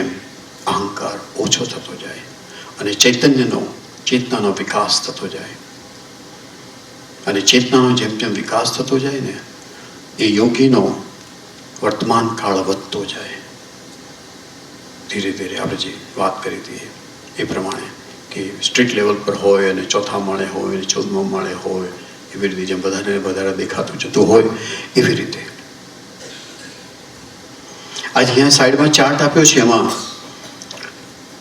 અહંકાર ઓછો થતો જાય અને ચેતનાનો વિકાસ થતો જાય. અને ચેતનાનો જેમ જેમ વિકાસ થતો જાય ને, એ યોગીનો વર્તમાન કાળ વધતો જાય. ધીરે ધીરે આપણે જે વાત કરી હતી એ પ્રમાણે, કે સ્ટ્રીટ લેવલ પર હોય અને ચોથા માળે હોય અને 14મા માળે હોય, એવી રીતે જેમ બધાને વધારે દેખાતું જતું હોય, એવી રીતે. આજે અહીંયા સાઈડમાં ચાર્ટ આપ્યો છે, એમાં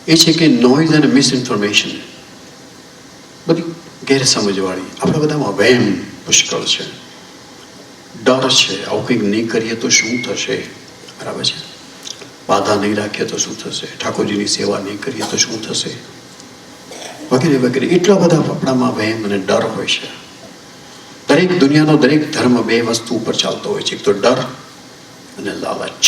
એ છે કે નોઇઝ અને મિસઇન્ફોર્મેશન, બધી ગેરસમજવાળી, આપણા બધામાં વહેમ પુષ્કળ છે, ડર છે. આવું કંઈક નહીં કરીએ તો શું થશે, બરાબર છે, બાધા નહીં રાખીએ તો શું થશે, ઠાકોરજીની સેવા નહીં કરીએ તો શું થશે, વગેરે વગેરે. એટલા બધા આપણામાં વહેમ અને ડર હોય છે. દુનિયાનો દરેક ધર્મ બે વસ્તુ ઉપર ચાલતો હોય છે, એક તો ડર અને લાલચ.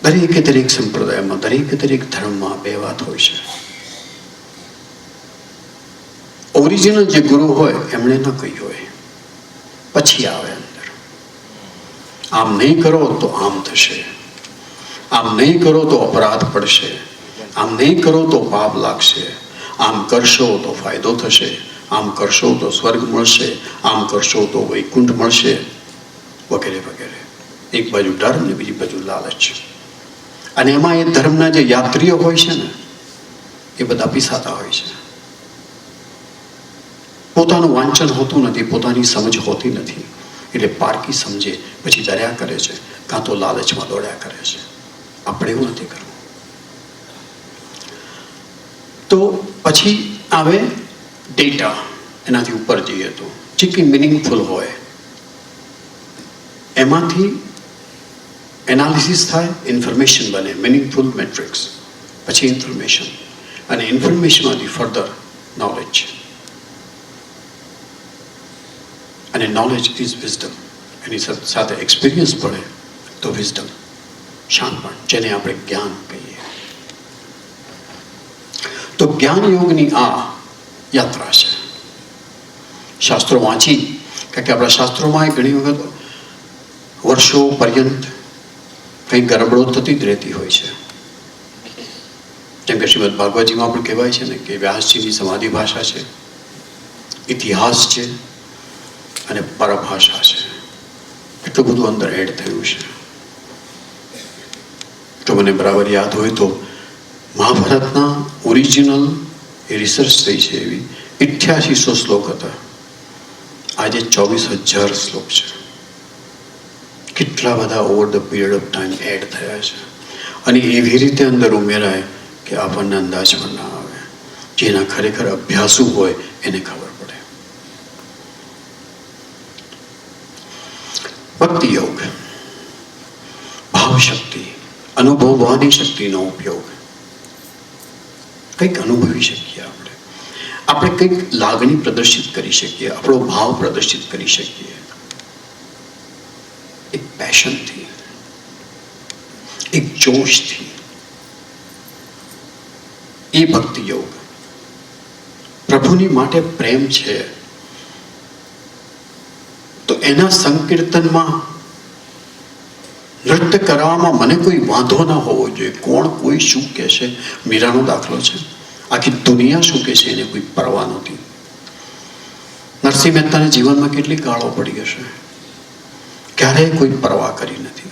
દરેક સંપ્રદાયમાં, દરેક ધર્મમાં બે વાત હોય છે. ઓરિજિનલ જે ગુરુ હોય એમણે ન કહ્યું હોય, પછી આવે અંદર, આમ નહીં કરો તો આમ થશે, આમ નહીં કરો તો અપરાધ પડશે, આમ નહીં કરો તો પાપ લાગશે, આમ કરશો તો ફાયદો થશે, આમ કરશો તો સ્વર્ગ મળશે, આમ કરશો તો વૈકુંઠ મળશે, વગેરે વગેરે. એક બાજુ ડર ને બીજી બાજુ લાલચ. અને એમાં એ ધર્મના જે યાત્રીઓ હોય છે ને, એ બધા પીસાતા હોય છે. પોતાનું વાંચન હોતું નથી, પોતાની સમજ હોતી નથી, એટલે પારકી સમજે પછી દર્યા કરે છે, કાં તો લાલચમાં દોડ્યા કરે છે. આપણે એવું નથી કરવું. તો પછી આવે ડેટા. એનાથી ઉપર જઈએ તો જે કંઈ મિનિંગફુલ હોય એમાંથી એનાલિસિસ થાય, ઇન્ફોર્મેશન બને, મિનિંગફુલ મેટ્રિક્સ, પછી ઇન્ફોર્મેશન, અને ઇન્ફોર્મેશનમાંથી ફર્ધર નોલેજ. અને નોલેજ ઇઝ વિઝડમ. એની સાથે એક્સપિરિયન્સ પડે તો વિઝડમ. શાણપણ, જેને આપણે જ્ઞાન કહીએ. તો જ્ઞાન યોગની આ યાત્રા છે. શાસ્ત્રો વાંચી, કારણ કે આપણા શાસ્ત્રોમાં ઘણી વખત વર્ષો પર્યંત કંઈ ગરબડો થતી જ રહેતી હોય છે. જેમ કે શ્રીમદ ભાગવતજીમાં પણ કહેવાય છે ને કે વ્યાસજીની સમાધિ ભાષા છે, ઇતિહાસ છે અને પરભાષા છે. એટલું બધું અંદર એડ થયું છે. તો મને બરાબર યાદ હોય તો મહાભારતના ઓરિજિનલ એ રિસર્ચ થઈ છે એવી 8800 શ્લોક હતા. આજે 24,000 શ્લોક છે. કેટલા બધા over the period of time add થયા છે. અને એવી રીતે અંદર ઉમેરાય કે આપણને અંદાજ પણ ના આવે. જેના ખરેખર અભ્યાસુ હોય એને ખબર પડે. ભક્તિ યોગ, ભાવ શક્તિ, અનુભવવાની શક્તિનો ઉપયોગ. કંઈક અનુભવી શકીએ આપણે, આપણે કંઈક લાગણી પ્રદર્શિત કરી શકીએ, આપણો ભાવ પ્રદર્શિત કરી શકીએ એક પેશનથી, એક જોશથી. એ ભક્તિ યોગ. પ્રભુની માટે પ્રેમ છે તો એના સંકીર્તનમાં નૃત્ય કરવામાં મને કોઈ વાંધો ના હોવો જોઈએ. કોણ કોઈ શું કહેશે, મીરાનો દાખલો છે. આખી દુનિયા શું કહેશે એને કોઈ પરવા નહોતી. નરસિંહ મહેતાના જીવનમાં કેટલી ગાળો પડી હશે, ક્યારેય કોઈ પરવા કરી નથી.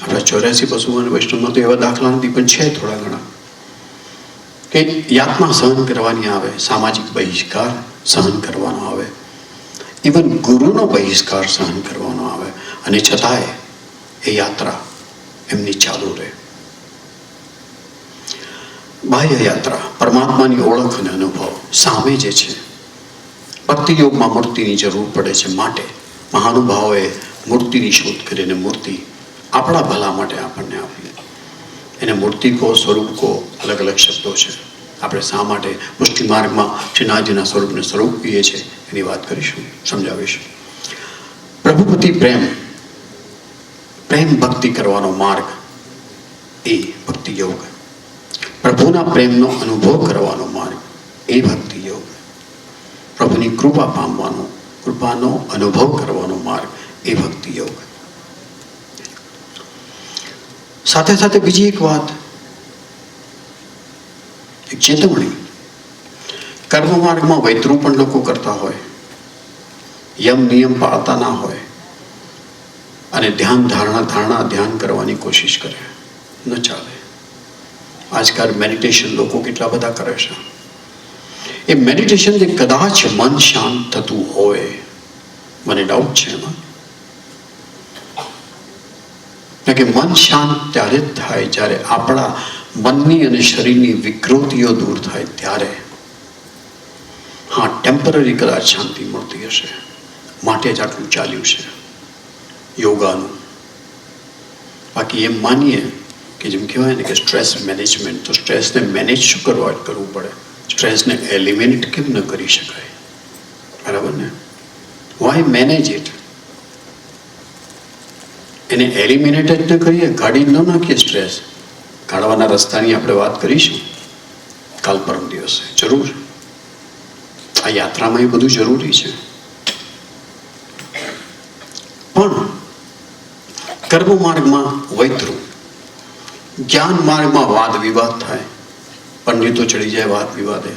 આપણા 84 બસો અને વૈષ્ણવમાં તો એવા દાખલા નથી, પણ છે થોડા ઘણા. કે યાતના સહન કરવાની આવે, સામાજિક બહિષ્કાર સહન કરવાનો આવે, ઇવન ગુરુનો બહિષ્કાર સહન કરવાનો આવે, અને છતાંય એ યાત્રા એમની ચાલુ રહે. બાહ્ય યાત્રા, પરમાત્માની ઓળખ અને અનુભવ. સામે જે છે, ભક્તિ યોગમાં મૂર્તિની જરૂર પડે છે. માટે મહાનુભાવોએ મૂર્તિની શોધ કરીને મૂર્તિ આપણા ભલા માટે આપણને આપી. એને મૂર્તિ કહો, સ્વરૂપ કહો, અલગ અલગ શબ્દો છે. આપણે શા માટે પુષ્ટિ માર્ગમાં શ્રીનાથજીના સ્વરૂપને સ્વરૂપ કહીએ છીએ એની વાત કરીશું, સમજાવીશું. પ્રભુપતિ પ્રેમ, પ્રેમ ભક્તિ કરવાનો માર્ગ એ ભક્તિ યોગ. પ્રભુના પ્રેમનો અનુભવ કરવાનો માર્ગ એ ભક્તિ યોગ. પ્રભુની કૃપા પામવાનો, કૃપાનો અનુભવ કરવાનો માર્ગ એ ભક્તિ યોગ. સાથે સાથે બીજી એક વાત, એક ચેતવણી. કર્મ માર્ગમાં વૈતરું પણ લોકો કરતા હોય, યમ નિયમ પાળતા ના હોય, અને ધ્યાન ધારણા ધ્યાન કરવાની કોશિશ કરે. ન ચાલે. આજકાલ મેડિટેશન લોકો કેટલા બધા કરે છે. એ મેડિટેશનથી કદાચ મન શાંત થતું હોય, મને ડાઉટ છે એમાં. કે મન શાંત ત્યારે જ થાય જ્યારે આપણા મનની અને શરીરની વિકૃતિઓ દૂર થાય ત્યારે. હા, ટેમ્પરરી કદાચ શાંતિ મળતી હશે, માટે જ આટલું ચાલ્યું છે યોગાનું. બાકી એમ માનીએ કે જેમ કહેવાય ને કે સ્ટ્રેસ મેનેજમેન્ટ, તો સ્ટ્રેસને મેનેજ શું કરવું પડે? સ્ટ્રેસને એલિમિનેટ કેમ ન કરી શકાય? બરાબર ને? Why manage it? એને એલિમિનેટ જ ન કરીએ, ગાડી ન નાખીએ. સ્ટ્રેસ કાઢવાના રસ્તાની આપણે વાત કરીશું કાલ પરમ દિવસે જરૂર. આ યાત્રામાં એ બધું જરૂરી છે. પણ કર્મ માર્ગમાં વૈતરું, જ્ઞાન માર્ગમાં વાદ વિવાદ થાય, પંડિતો ચડી જાય વાદ વિવાદે.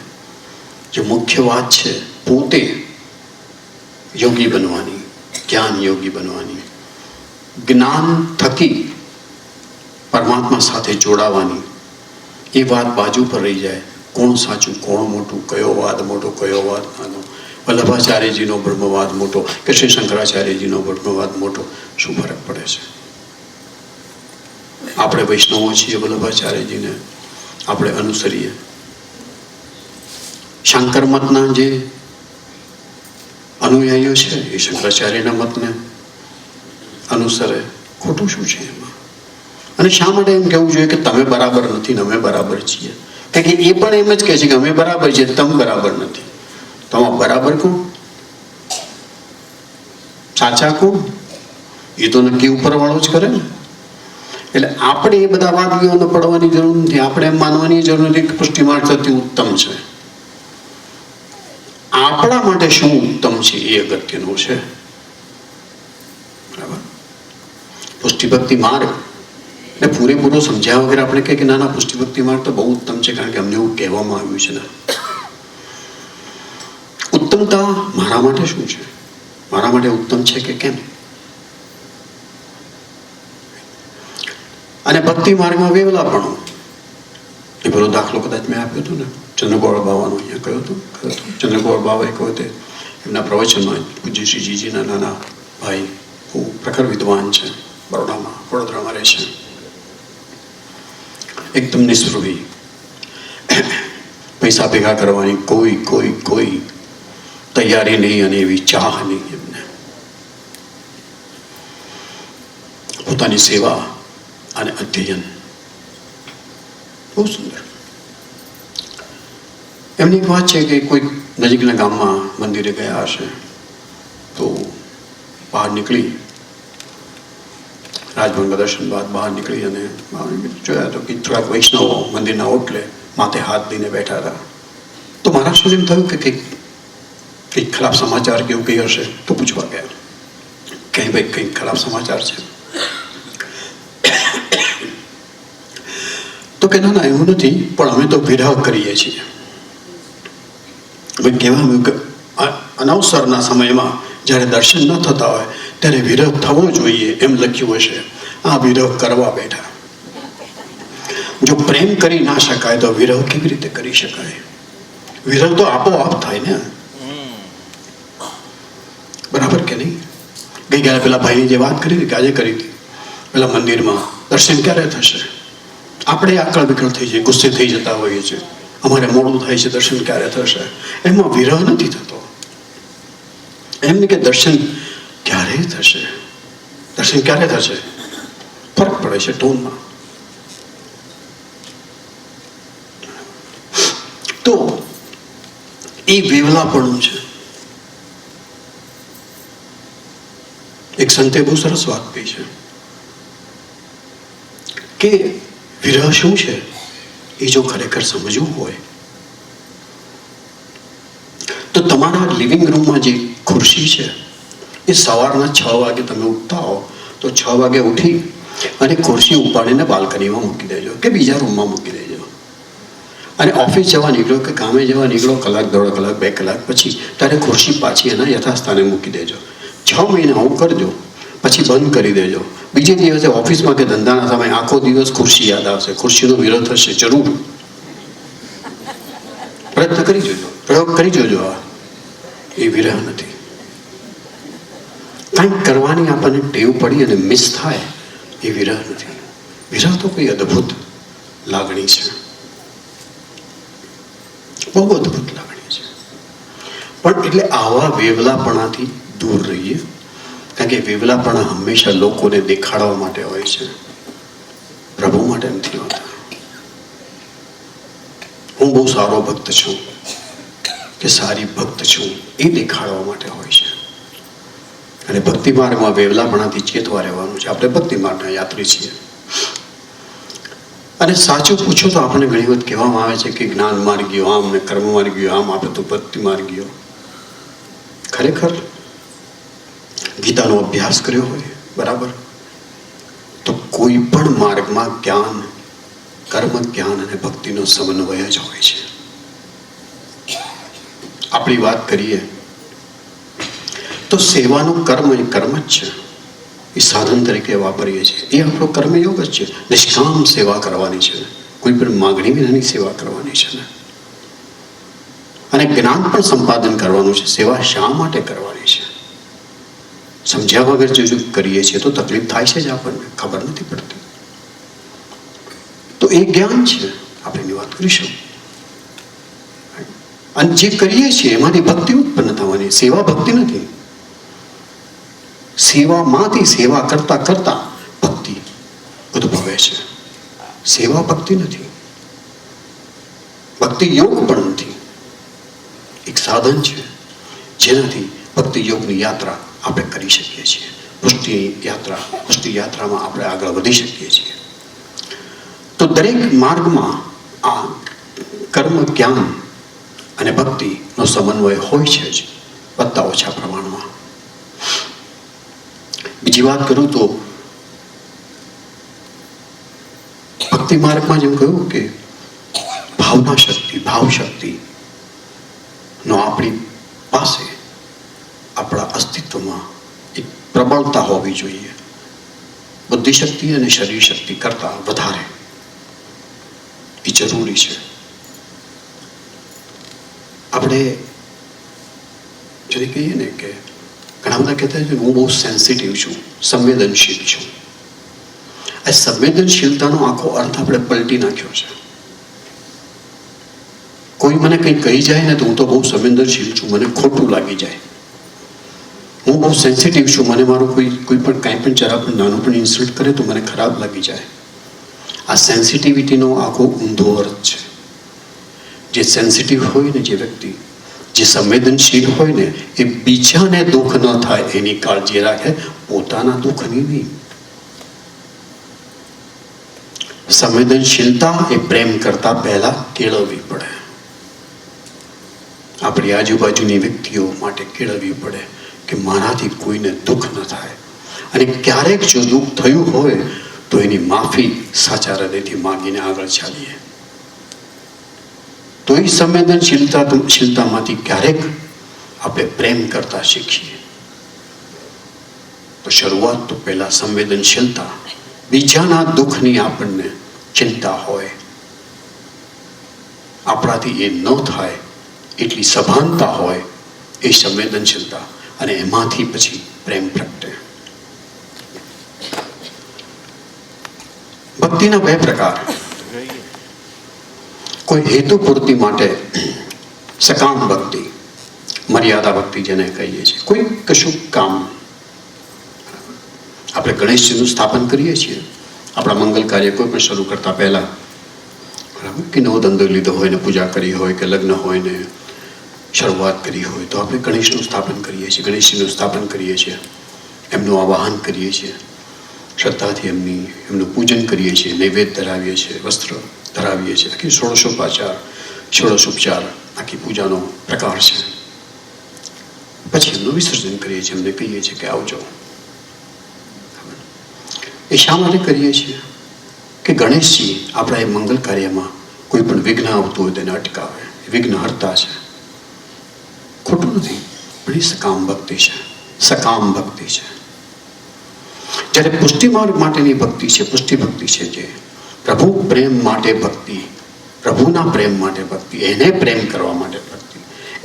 જે મુખ્ય વાત છે પોતે યોગી બનવાની, જ્ઞાન યોગી બનવાની, જ્ઞાન થકી પરમાત્મા સાથે જોડાવાની. એ વાત બાજુ પર રહી જાય. કોણ સાચું, કોણ મોટું, કયો વાદ મોટો, કયો વાદ નાનો, વલ્લભાચાર્યજીનો બ્રહ્મવાદ મોટો કે શ્રી શંકરાચાર્યજીનો બ્રહ્મવાદ મોટો, શું ફરક પડે છે? આપણે વૈષ્ણવો છીએ, વલ્લભાચાર્યજીને આપણે અનુસરીએ. શંકર મતના જે અનુયાયીઓ છે એ શંકરાચાર્યના મતને અનુસરે. ખોટું શું છે એમાં? અને શા માટે એમ કહેવું જોઈએ કે તમે બરાબર નથી ને અમે બરાબર છીએ? કારણ કે એ પણ એમ જ કહે છે કે અમે બરાબર છીએ, તમે બરાબર નથી. તો આમાં બરાબર કોણ? સાચા કોણ? એ તો નક્કી ઉપરવાળો જ કરે ને. એટલે આપણે એ બધા વાદવીઓને પડવાની જરૂર નથી. આપણે એમ માનવાની જરૂર નથી કે પુષ્ટિ માર્ગ સૌથી ઉત્તમ છે. આપણા માટે શું ઉત્તમ છે એ અગત્યનું છે. બરાબર. પુષ્ટિ ભક્તિ માર્ગ ને પૂરેપૂરો સમજ્યા વગર આપણે કહીએ કે ના ના પુષ્ટિ ભક્તિ માર્ગ તો બહુ ઉત્તમ છે, કારણ કે અમને એવું કહેવામાં આવ્યું છે. ને ઉત્તમતા મારા માટે શું છે? મારા માટે ઉત્તમ છે કે કેમ? અને ભક્તિ માર્ગમાં વેવલાપણું એ પેલો દાખલો કદાચ મેં આપ્યો હતો ને, ચંદ્રગોળ બાવાનો અહીંયા કહ્યો હતો. ચંદ્રગોળ બાવા એક વખતે એમના પ્રવચનમાં પૂજ્ય શ્રી જીજીના નાના ભાઈ બહુ પ્રખર વિદ્વાન છે, વડોદરામાં રહે છે, એકદમ નિસ્પૃહી, પૈસા ભેગા કરવાની કોઈ તૈયારી નહીં અને એવી ચાહ નહીં એમને. પોતાની સેવા અને અધ્યયન બહુ સુંદર. એમની એક વાત છે કે કોઈ નજીકના ગામમાં મંદિરે ગયા હશે તો બહાર નીકળી, રાજભવનના દર્શન બાદ બહાર નીકળી અને જોયા તો કે થોડાક વૈષ્ણવો મંદિરના ઓટલે માથે હાથ દઈને બેઠા હતા. તો મહારાષ્ટ્રને એમ થયું કે કંઈક ખરાબ સમાચાર કે એવું કંઈ હશે તો પૂછવા ગયા કે ભાઈ કંઈક ખરાબ સમાચાર છે. તો કે ના એવું નથી, પણ અમે તો વિરહ કરીએ છીએ. કહેવામાં કે અનવસરના સમયમાં જ્યારે દર્શન ન થતા હોય ત્યારે વિરહ થવો જોઈએ એમ લખ્યું હશે. આ વિરહ કરવા બેઠા. જો પ્રેમ કરી ના શકાય તો વિરહ કેવી રીતે કરી શકાય? વિરહ તો આપોઆપ થાય ને. બરાબર કે નહીં? ગઈકાલે પેલા ભાઈની જે વાત કરી હતી કે આજે કરી હતી, પેલા મંદિરમાં દર્શન ક્યારે થશે? આપણે આકળ વિકળ થઈ જઈએ, ગુસ્સે થઈ જતા હોઈએ છીએ, અમારે મોડું થાય છે, દર્શન ક્યારે થશે? એમાં વિરહ નથી થતો. એમને કે દર્શન ક્યારે થશે? દર્શન ક્યારે થશે? ફરક પડે છે ટોનમાં. તો એ વેવલાપણું છે. એક સંતે બહુ સરસ વાત કહી છે કે વિરહ શું છે એ જો ખરેખર સમજવું હોય તો તમારા લિવિંગ રૂમમાં જે ખુરશી છે એ સવારના 6 વાગે તમે ઉઠતા હો તો 6 વાગે ઉઠી અને ખુરશી ઉપાડીને બાલ્કનીમાં મૂકી દેજો કે બીજા રૂમમાં મૂકી દેજો. અને ઓફિસ જવા નીકળો કે કામે જવા નીકળો, કલાક, 1.5 કલાક, 2 કલાક પછી ત્યારે ખુરશી પાછી એના યથાસ્થાને મૂકી દેજો. 6 મહિના આવું કરજો, પછી બંધ કરી દેજો. બીજે દિવસે ઓફિસમાં કે ધંધાના સમયે આખો દિવસ ખુરશી યાદ આવશે, ખુરશીનો વિરોધ થશે જરૂર. પ્રયત્ન કરી જોજો, પ્રયોગ કરી જોજો. આ એ વિરહ નથી. કંઈક કરવાની આપણને ટેવ પડી અને મિસ થાય એ વિરહ નથી. વિરહ તો કોઈ અદ્ભુત લાગણી છે, બહુ અદ્ભુત લાગણી છે. પણ એટલે આવા વેવલાપણાથી દૂર રહીએ, કારણ કે વેવલાપણા હંમેશા લોકોને દેખાડવા માટે હોય છે, પ્રભુ માટે નથી હોતા. હું બહુ સારો ભક્ત છું કે સારી ભક્ત છું એ દેખાડવા માટે હોય છે. અને ભક્તિ માર્ગમાં વેવલાપણાથી ચેતવા રહેવાનું છે. આપણે ભક્તિ માર્ગના યાત્રી છીએ. અને સાચું પૂછો તો આપણને ઘણી વખત કહેવામાં આવે છે કે જ્ઞાન માર્ગીઓ આમ ને કર્મ માર્ગીઓ આમ, આપણે તો ભક્તિ માર્ગીઓ. ખરેખર ગીતાનો અભ્યાસ કર્યો હોય બરાબર તો કોઈ પણ માર્ગમાં જ્ઞાન, કર્મ જ્ઞાન અને ભક્તિનો સમન્વય જ હોય છે. આપણી વાત કરીએ તો સેવાનું કર્મ એ કર્મ જ છે, એ સાધન તરીકે વાપરીએ છીએ, એ આપણો કર્મયોગ જ છે. નિષ્કામ સેવા કરવાની છે, કોઈ પણ માગણી વિનાની સેવા કરવાની છે ને. અને જ્ઞાન પણ સંપાદન કરવાનું છે. સેવા શા માટે કરવાની છે સમજ્યા વગર જો કરીએ છીએ તો તકલીફ થાય છે જ, આપણને ખબર નથી પડતી. તો એ જ્ઞાન છે, આપણે એની વાત કરીશું. અને જે કરીએ છીએ એમાંથી ભક્તિ ઉત્પન્ન થવાની. સેવા ભક્તિ નથી. સેવામાંથી સેવા કરતા કરતા ભક્તિ ઉદ્ભવે છે. સેવા ભક્તિ નથી, ભક્તિ યોગ પણ નથી. એક સાધન છે જેનાથી ભક્તિ યોગની યાત્રા આપણે કરી શકીએ છીએ. પુષ્ટિ યાત્રામાં આપણે આગળ વધી શકીએ છીએ. તો દરેક માર્ગમાં આ કર્મ, જ્ઞાન અને ભક્તિનો સમન્વય હોય છે જ, વધતા ઓછા પ્રમાણમાં. બીજી વાત કરું તો ભક્તિ માર્ગમાં જેમ કહ્યું કે ભાવના શક્તિ, ભાવ શક્તિ નો આપણી પાસે આપણા અસ્તિત્વમાં એક પ્રબળતા હોવી જોઈએ. બુદ્ધિશક્તિ અને શરીર શક્તિ કરતાં વધારે એ જરૂરી છે. આપણે જેને કહીએ ને કે ઘણા બધા કહેતા છે હું બહુ સેન્સિટિવ છું, સંવેદનશીલ છું. આ સંવેદનશીલતાનો આખો અર્થ આપણે પલટી નાખ્યો છે. કોઈ મને કંઈ કહી જાય ને તો હું તો બહુ સંવેદનશીલ છું, મને ખોટું લાગી જાય. હું બહુ સેન્સિટિવ છું, મને મારું કોઈ પણ કાંઈ પણ જરા પણ નાનું પણ ઇન્સલ્ટ કરે તો મને ખરાબ લાગી જાય. આ સેન્સિટિવિટીનો આખો ઊંધો અર્થ છે. જે સેન્સિટિવ હોય ને જે વ્યક્તિ, જે સંવેદનશીલ હોય ને, એ બીજાને દુઃખ ન થાય એની કાળજી રાખે, પોતાના દુઃખની નહીં. સંવેદનશીલતા એ પ્રેમ કરતા પહેલા કેળવવી પડે. આપણી આજુબાજુની વ્યક્તિઓ માટે કેળવવી પડે કે મારાથી કોઈને દુઃખ ન થાય. અને ક્યારેક જો દુઃખ થયું હોય તો એની માફી સાચા હૃદયથી માંગીને આગળ ચાલીએ. તો એ સંવેદનશીલતામાંથી ક્યારેક આપણે પ્રેમ કરતા શીખીએ. તો શરૂઆત તો પહેલા સંવેદનશીલતા, બીજાના દુઃખની આપણને ચિંતા હોય, આપણાથી એ ન થાય એટલી સભાનતા હોય, એ સંવેદનશીલતા, અને એમાંથી પછી પ્રેમ પ્રગટે. ભક્તિના બે પ્રકાર. કોઈ હેતુ પૂર્તિ માટે સકામ ભક્તિ, મર્યાદા ભક્તિ જેને કહીએ છીએ. કોઈ કશું કામ, આપણે ગણેશજીનું સ્થાપન કરીએ છીએ, આપણા મંગલ કાર્ય કોઈ પણ શરૂ કરતા પહેલા, બરાબર, કે નવો ધંધો લીધો હોય ને પૂજા કરી હોય, કે લગ્ન હોય ને શરૂઆત કરી હોય, તો આપણે ગણેશનું સ્થાપન કરીએ છીએ, ગણેશજીનું સ્થાપન કરીએ છીએ, એમનું આવાહન કરીએ છીએ, શ્રદ્ધાથી એમનું પૂજન કરીએ છીએ, નૈવેદ્ય ધરાવીએ છીએ, વસ્ત્ર ધરાવીએ છીએ. આખી ષોડશોપચાર આખી પૂજાનો પ્રકાર છે. પછી એમનું વિસર્જન કરીએ છીએ, એમને કહીએ છીએ કે આવજો. એ શા માટે કરીએ છીએ? કે ગણેશજી આપણા એ મંગલ કાર્યમાં કોઈ પણ વિઘ્ન આવતું હોય તેને અટકાવે. વિઘ્ન હરતા છે, ખોટું નથી, પણ એ સકામ ભક્તિ છે, સકામ ભક્તિ છે. જ્યારે પુષ્ટિ માર્ગ માટેની ભક્તિ છે, પુષ્ટિ ભક્તિ છે, જે પ્રભુ પ્રેમ માટે ભક્તિ, પ્રભુના પ્રેમ માટે ભક્તિ, એને પ્રેમ કરવા માટે ભક્તિ,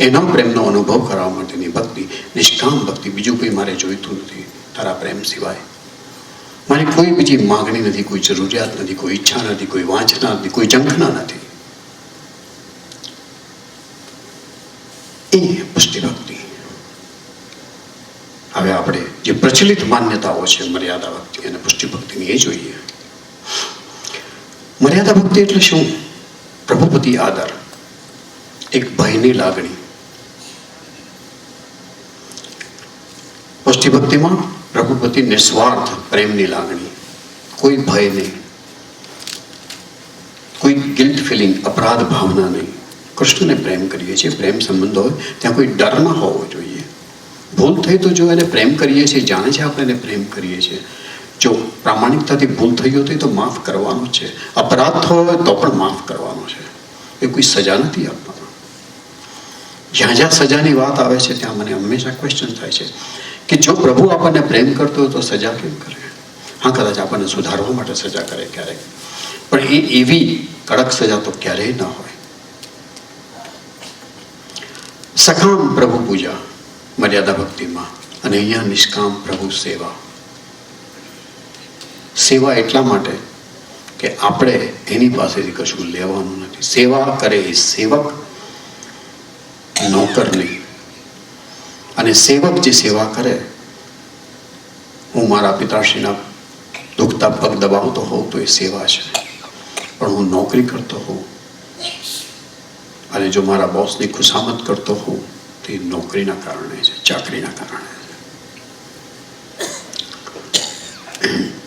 એનો પ્રેમનો અનુભવ કરવા માટેની ભક્તિ, નિષ્કામ ભક્તિ. બીજું કંઈ મારે જોઈતું નથી તારા પ્રેમ સિવાય. મારી કોઈ બીજી માગણી નથી, કોઈ જરૂરિયાત નથી, કોઈ ઈચ્છા નથી, કોઈ વાંચના નથી, કોઈ ઝંખના નથી. એ પુષ્ટિ ભક્તિ. હવે આપણે જે પ્રચલિત માન્યતાઓ છે મર્યાદા ભક્તિ અને પુષ્ટિ ભક્તિની, એ જોઈએ. મર્યાદા ભક્તિ એટલે શું? પ્રભુપતિ આદર, એક ભયની લાગણી. પુષ્ટિ ભક્તિમાં પ્રભુપતિ નિસ્વાર્થ પ્રેમની લાગણી, કોઈ ભય નહીં, કોઈ ગિલ્ટ ફિલિંગ, અપરાધ ભાવના નહીં. કૃષ્ણને પ્રેમ કરીએ છીએ, પ્રેમ સંબંધ હોય ત્યાં કોઈ ડર ન હોવો જોઈએ. ભૂલ થઈ તો જો એને પ્રેમ કરીએ છીએ, જાણે છે આપણે એને પ્રેમ કરીએ છીએ, જો પ્રામાણિકતાથી ભૂલ થઈ હોય તો માફ કરવાનો છે. અપરાધ થયો હોય તો પણ માફ કરવાનો છે. એ કોઈ સજા નથી આપવાનો. જ્યાં જ્યાં સજાની વાત આવે છે ત્યાં મને હંમેશા ક્વેશ્ચન થાય છે કે જો પ્રભુ આપણને પ્રેમ કરતો હોય તો સજા કેમ કરે? હા, કદાચ આપણને સુધારવા માટે સજા કરે ક્યારેક, પણ એ એવી કડક સજા તો ક્યારેય ન હોય. સકામ પ્રભુ પૂજા મર્યાદા ભક્તિમાં, અને અહીંયા નિષ્કામ પ્રભુ સેવા. સેવા એટલા માટે કે આપણે એની પાસેથી કશું લેવાનું નથી. સેવા કરે એ સેવક, નોકર નહીં. અને સેવક જે સેવા કરે, હું મારા પિતાશ્રીના દુખતા પગ દબાવતો હોઉં તો એ સેવા છે, પણ હું નોકરી કરતો હોઉં અને જો મારા બોસની ખુશામત કરતો હોઉં તો એ નોકરીના કારણે છે, ચાકરીના કારણે છે.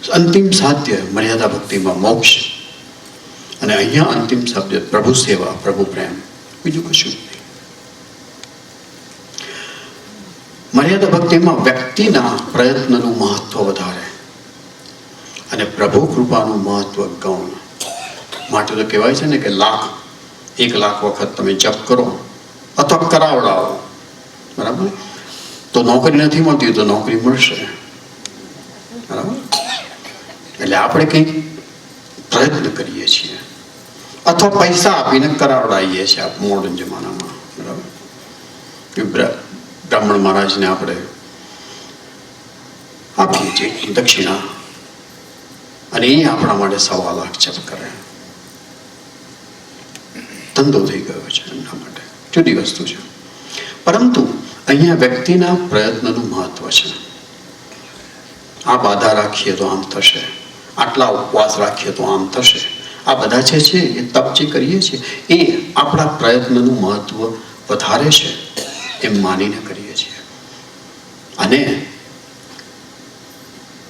અંતિમ સાધ્ય મર્યાદા ભક્તિમાં મોક્ષ, અને અહીંયા અંતિમ સાધ્ય પ્રભુ સેવા, પ્રભુ પ્રેમ, બીજું કશું નહીં. મર્યાદા ભક્તિમાં વ્યક્તિના પ્રયત્નનું મહત્વ વધારે અને પ્રભુ કૃપાનું મહત્વ ગૌણ. માટે તો કહેવાય છે ને કે 1,00,000 વખત તમે જપ કરો અથવા કરાવડાવો, બરાબર, તો નોકરી નથી મળતી તો નોકરી મળશે, બરાબર. એટલે આપણે કંઈક પ્રયત્ન કરીએ છીએ અથવા પૈસા આપીને કરાવડાવીએ છીએ આ મોડર્ન જમાનામાં, બરાબર. બ્રાહ્મણ મહારાજને આપણે આપીએ છીએ દક્ષિણા, અને એ આપણા માટે 1,00,000 જપ કરે. ધંધો થઈ ગયો છે એમના માટે, જુદી વસ્તુ છે. પરંતુ અહીંયા વ્યક્તિના પ્રયત્નનું મહત્વ છે. આ બાધા રાખીએ તો આમ થશે, આટલા ઉપવાસ રાખીએ તો આમ થશે. આ બધા જે છે એ તપ જે કરીએ છીએ એ આપણા પ્રયત્નનું મહત્વ વધારે છે એમ માનીને કરીએ છીએ. અને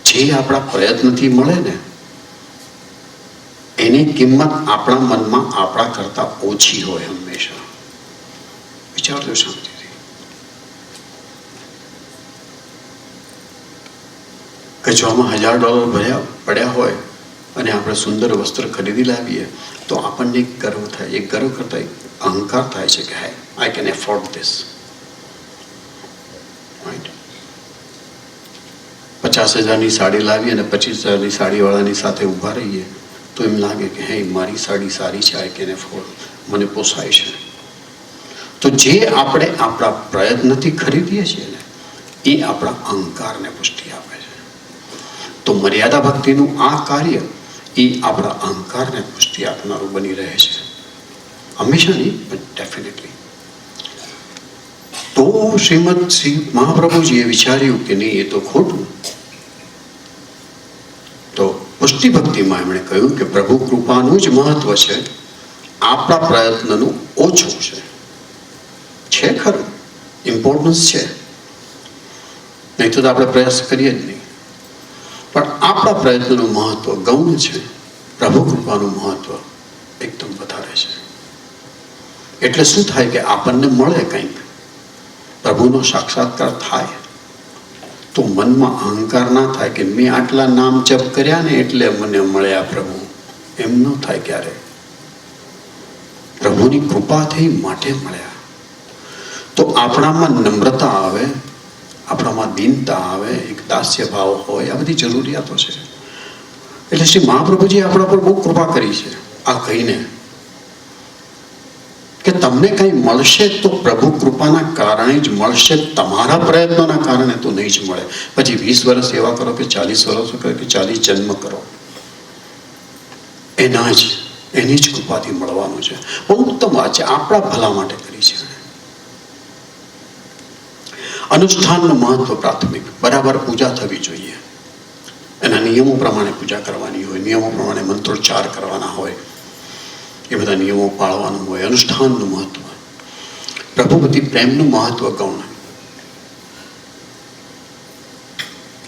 જે આપણા પ્રયત્નથી મળે ને એની કિંમત આપણા મનમાં આપણા કરતા ઓછી હોય હંમેશા. વિચારજો શાંતિથી. કચવામાં $1,000 પડ્યા હોય અને આપણે સુંદર વસ્ત્ર ખરીદી લાવીએ તો આપણને એક ગર્વ થાય. એક ગર્વ કરતા અહંકાર થાય છે કે hi, I can afford this. Right. 50,000ની સાડી લાવી અને 25,000ની સાડીવાળાની સાથે ઊભા રહીએ તો એમ લાગે કે હે, મારી સાડી સારી છે, આઈ કેન એફોર્ડ, મને પોસાય છે. તો જે આપણે આપણા પ્રયત્નથી ખરીદીએ છીએ ને એ આપણા અહંકારને પુષ્ટિ આપે છે. તો મર્યાદા ભક્તિનું આ કાર્ય એ આપણા અહંકારને પુષ્ટિ આપનારું બની રહે છે. હંમેશા નહીં, પણ ડેફિનેટલી. તો શ્રીમદ શ્રી મહાપ્રભુજીએ વિચાર્યું કે નહીં, એ તો ખોટું. તો પુષ્ટિ ભક્તિમાં એમણે કહ્યું કે પ્રભુ કૃપાનું જ મહત્વ છે, આપણા પ્રયત્નનું ઓછું છે. છે ખરું, ઇમ્પોર્ટન્સ છે, નહીં તો આપણે પ્રયાસ કરીએ જ નહીં. પણ આપણા પ્રયત્નનું મહત્વ ગૌણ છે, પ્રભુ કૃપાનું મહત્વ એકદમ વધારે છે. એટલે શું થાય કે આપણને મળે કંઈક, પ્રભુનો સાક્ષાત્કાર થાય તો મનમાં અહંકાર ના થાય કે મેં આટલા નામ જપ કર્યા ને એટલે મને મળ્યા પ્રભુ. એમ ન થાય ક્યારે. પ્રભુની કૃપા થઈ માટે મળ્યા. તો આપણામાં નમ્રતા આવે, આપણામાં દીનતા આવે, એક દાસ્ય ભાવ હોય, આ બધી જરૂરિયાતો છે. એટલે શ્રી મહાપ્રભુજી આપણા પર બહુ કૃપા કરી છે આ કહીને કે તમને કંઈ મળશે તો પ્રભુ કૃપાના કારણે જ મળશે, તમારા પ્રયત્નોના કારણે તો નહીં જ મળે. પછી 20 વર્ષ સેવા કરો કે 40 વર્ષ કરો કે 40 જન્મ કરો, એની જ કૃપાથી મળવાનું છે. બહુ ઉત્તમ વાત છે, આપણા ભલા માટે કરી છે. અનુષ્ઠાનનું મહત્વ પ્રાથમિક, બરાબર પૂજા થવી જોઈએ. એના નિયમો પ્રમાણે પૂજા કરવાની હોય, નિયમો પ્રમાણે મંત્રોચ્ચાર કરવાના હોય, એ બધા નિયમો પાળવાનું હોય. અનુષ્ઠાનનું મહત્વ, પ્રભુપતિ પ્રેમનું મહત્વ ગૌણ.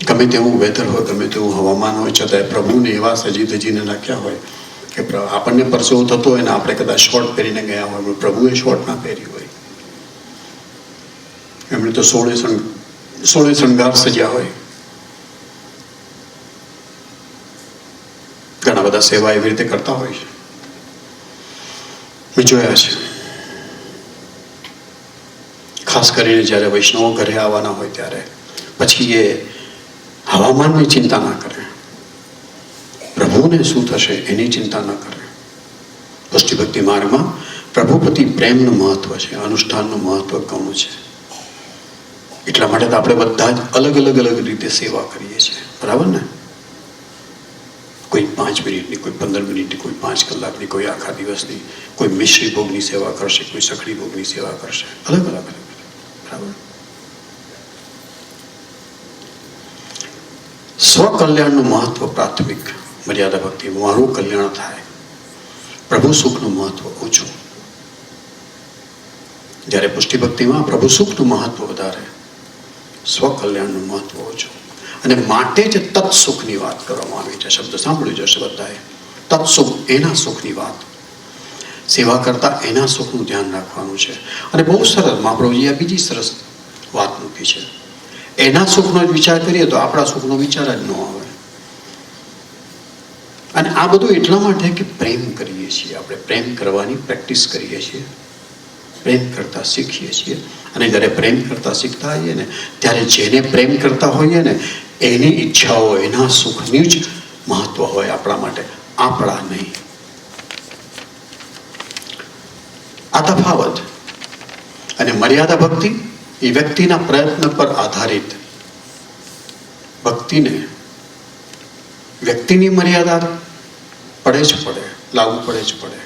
ગમે તેવું વેધર હોય, ગમે તેવું હવામાન હોય, છતાંય પ્રભુને એવા સજી ધજીને નાખ્યા હોય કે આપણને પરસેવો થતો હોય ને આપણે કદાચ શોર્ટ પહેરીને ગયા હોય, પ્રભુએ શોર્ટ ના પહેરી હોય. એમણે તો 16 શણગાર સજ્યા હોય. ઘણા બધા સેવા એવી રીતે કરતા હોય છે, મેં જોયા છે. ખાસ કરીને જ્યારે વૈષ્ણવો ઘરે આવવાના હોય ત્યારે પછી એ હવામાનની ચિંતા ના કરે, પ્રભુને શું થશે એની ચિંતા ન કરે. પુષ્ટિ ભક્તિ માર્ગમાં પ્રભુપતિ પ્રેમનું મહત્વ છે, અનુષ્ઠાનનું મહત્વ ગૌણ છે. એટલા માટે તો આપણે બધા જ અલગ અલગ રીતે સેવા કરીએ છીએ, બરાબર ને? કોઈ 5 મિનિટની, કોઈ 15 મિનિટની, કોઈ 5 કલાકની, કોઈ આખા દિવસની, કોઈ મિશ્રી ભોગની સેવા કરશે, કોઈ સખડી ભોગની સેવા કરશે, અલગ અલગ, બરાબર. સ્વકલ્યાણનું મહત્વ પ્રાથમિક મર્યાદા ભક્તિ, મારું કલ્યાણ થાય. પ્રભુ સુખનું મહત્વ ઓછું. જ્યારે પુષ્ટિ ભક્તિમાં પ્રભુ સુખનું મહત્વ વધારે, સ્વકલ્યાણનું મહત્વ ઓછું. અને માટે જ તત્સુખની વાત કરવામાં આવી છે. શબ્દ સાંભળ્યું જશે બધાએ. તત્સુખ, એના સુખની વાત. સેવા કરતા એના સુખનું ધ્યાન રાખવાનું છે. અને બહુ સરસ મહાપ્રભુજીએ બીજી સરસ વાત મૂકી છે. એના સુખનો જ વિચાર કરીએ તો આપણા સુખનો વિચાર જ ન આવે. અને આ બધું એટલા માટે કે પ્રેમ કરીએ છીએ આપણે, પ્રેમ કરવાની પ્રેક્ટિસ કરીએ છીએ, પ્રેમ કરતા શીખીએ છીએ. અને જ્યારે પ્રેમ કરતા શીખતા હોઈએ ને ત્યારે જેને પ્રેમ કરતા હોઈએ ને એની ઈચ્છાઓ, એના સુખની જ મહત્વ હોય આપણા માટે, આપણા નહીં. આ તફાવત. અને મર્યાદા ભક્તિ એ વ્યક્તિના પ્રયત્ન પર આધારિત. ભક્તિને વ્યક્તિની મર્યાદા પડે જ પડે, લાગુ પડે જ પડે,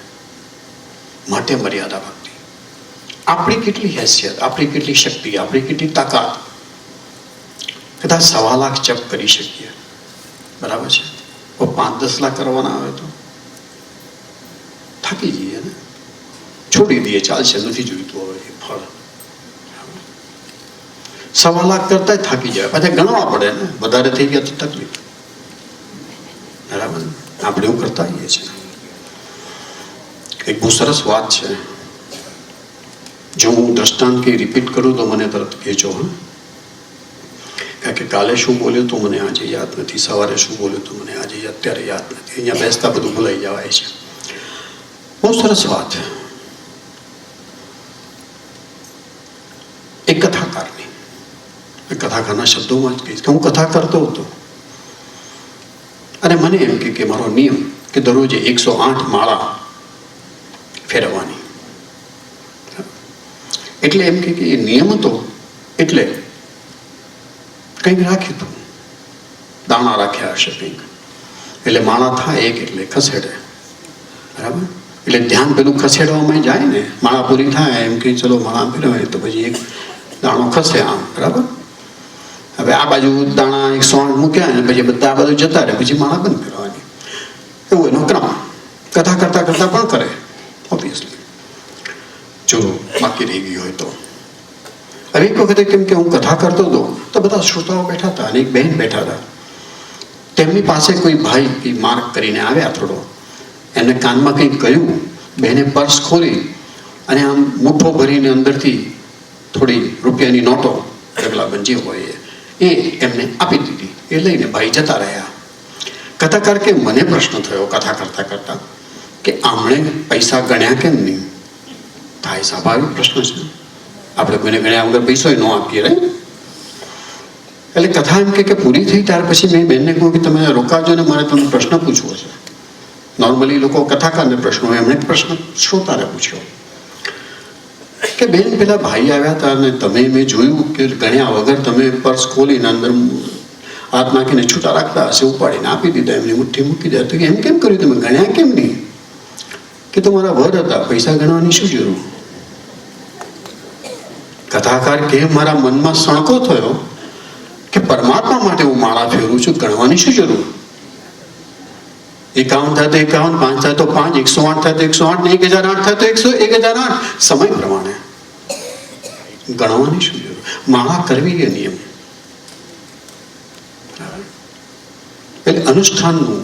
માટે મર્યાદા ભક્તિ. આપણી કેટલી હેસિયત, આપણી કેટલી શક્તિ, આપણી કેટલી તાકાત, કદાચ 1.25 લાખ જપ કરી શકીએ, બરાબર છે. 5-10 લાખ કરવાના આવે તો થાકી જઈએ ને, છોડી દઈએ, ચાલશે, નથી જોઈતું હવે એ ફળ. 1.25 લાખ કરતા થાકી જાય, પાછા ગણવા પડે ને, વધારે થઈ ગયા તો તકલીફ, બરાબર. આપણે એવું કરતા આવીએ છીએ. એક બહુ સરસ વાત છે, જો હું દ્રષ્ટાંત કે રિપીટ કરું તો મને તરત કહેજો. કારણ કે કાલે શું બોલ્યો તો મને આજે યાદ નથી, સવારે શું બોલ્યો તો મને આજે અત્યારે યાદ નથી, અહીંયા બેસતા બધું ભૂલાઈ જવાય છે. બહુ સરસ વાત. એક કથાકારની, કથાકારના શબ્દોમાં જ કહીશ કે હું કથા કરતો હતો અને મને એમ કે મારો નિયમ કે દરરોજે 108 માળા ફેરવવાની. એટલે એમ કે એ નિયમ હતો એટલે કંઈક રાખ્યું હતું, દાણા રાખ્યા હશે કંઈક, એટલે માળા થાય એક એટલે ખસેડે, બરાબર. એટલે ધ્યાન પેલું ખસેડવામાં જાય ને, માળા પૂરી થાય એમ કે ચલો માળા ફેરવાય તો પછી એક દાણો ખસે આમ, બરાબર. હવે આ બાજુ દાણા 108 મૂક્યા ને પછી બધા આ બાજુ જતા રહે, પછી માળા બંધ કરવાની. એવું એનો ક્રમ. કથા કરતા કરતા પણ કરે ઓબ્વિયસલી, જો બાકી રહી ગયું હોય તો. હવે એક વખતે કેમ કે હું કથા કરતો હતો તો બધા શ્રોતાઓ બેઠા હતા અને એક બહેન બેઠા હતા. તેમની પાસે કોઈ ભાઈ માર્ક કરીને આવ્યા થોડો, એમને કાનમાં કંઈક કહ્યું. બહેને પર્સ ખોલી અને આમ મુઠ્ઠો ભરીને અંદરથી થોડી રૂપિયાની નોટો, ઢગલાબંધ જે હોય એ એમને આપી દીધી. એ લઈને ભાઈ જતા રહ્યા. કથાકાર કે મને પ્રશ્ન થયો કથા કરતા કરતા કે આમણે પૈસા ગણ્યા કેમ નહીં? થાય, સ્વાભાવિક પ્રશ્ન છે. આપણે કોઈને ગણ્યા વગર પૈસો ન આપીએ રે. એટલે કથા એમ કે પૂરી થઈ ત્યાર પછી મેં બેનને કહ્યું કે તમે રોકાજો ને મારે તમને પ્રશ્ન પૂછવો છે. નોર્મલી લોકો કથાકારને પ્રશ્ન હોય, એમણે પ્રશ્ન શ્રોતાને પૂછ્યો કે બેન પેલા ભાઈ આવ્યા હતા અને તમે મેં જોયું કે ગણ્યા વગર તમે પર્સ ખોલીને અંદર હાથ નાખીને છૂટા રાખતા હશે, ઉપાડીને આપી દીધા, એમની મુઠ્ઠી મૂકી દીધા. તો એમ કેમ કર્યું તમે, ગણ્યા કેમ નહીં? કે તમારા વર હતા, પૈસા ગણવાની શું જરૂર? કથાકાર કે મારા મનમાં સણકો થયો કે પરમાત્મા માટે હું માળા ફેરું છું, ગણવાની શું જરૂર? 51 થાય તો 51, 5 થાય તો 5, 108 થાય તો 108, 1008 થાય તો 1008. સમય પ્રમાણે ગણવાની શું જરૂર? માળા કરવી એ નિયમ. એટલે અનુષ્ઠાનનું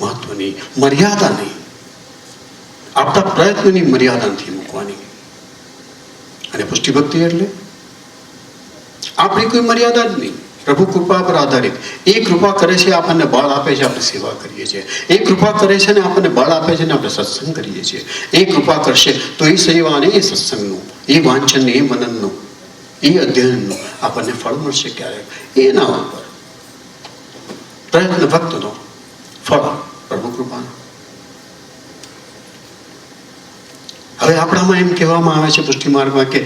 મહત્વ નહીં, મર્યાદા નહીં, આપણા પ્રયત્નની મર્યાદા નથી મૂકવાની. અને પુષ્ટિ ભક્તિ એટલે આપણી કોઈ મર્યાદા જ નહીં, પ્રભુ કૃપા પર આધારિત. એ કૃપા કરે છે, આપણને બળ આપે છે, આપણે સેવા કરીએ છીએ. એ કૃપા કરે છે ને આપણને બળ આપે છે ને આપણે સત્સંગ કરીએ છીએ. એ કૃપા કરશે તો એ સેવા ને એ સત્સંગનું, એ વાંચન ને એ મનનનું, એ અધ્યયનનું આપણને ફળ મળશે. ક્યારેક એના ઉપર પ્રયત્ન ભક્તનો ફળ પ્રભુ કૃપાનો. હવે આપણામાં એમ કહેવામાં આવે છે પુષ્ટિ માર્ગમાં કે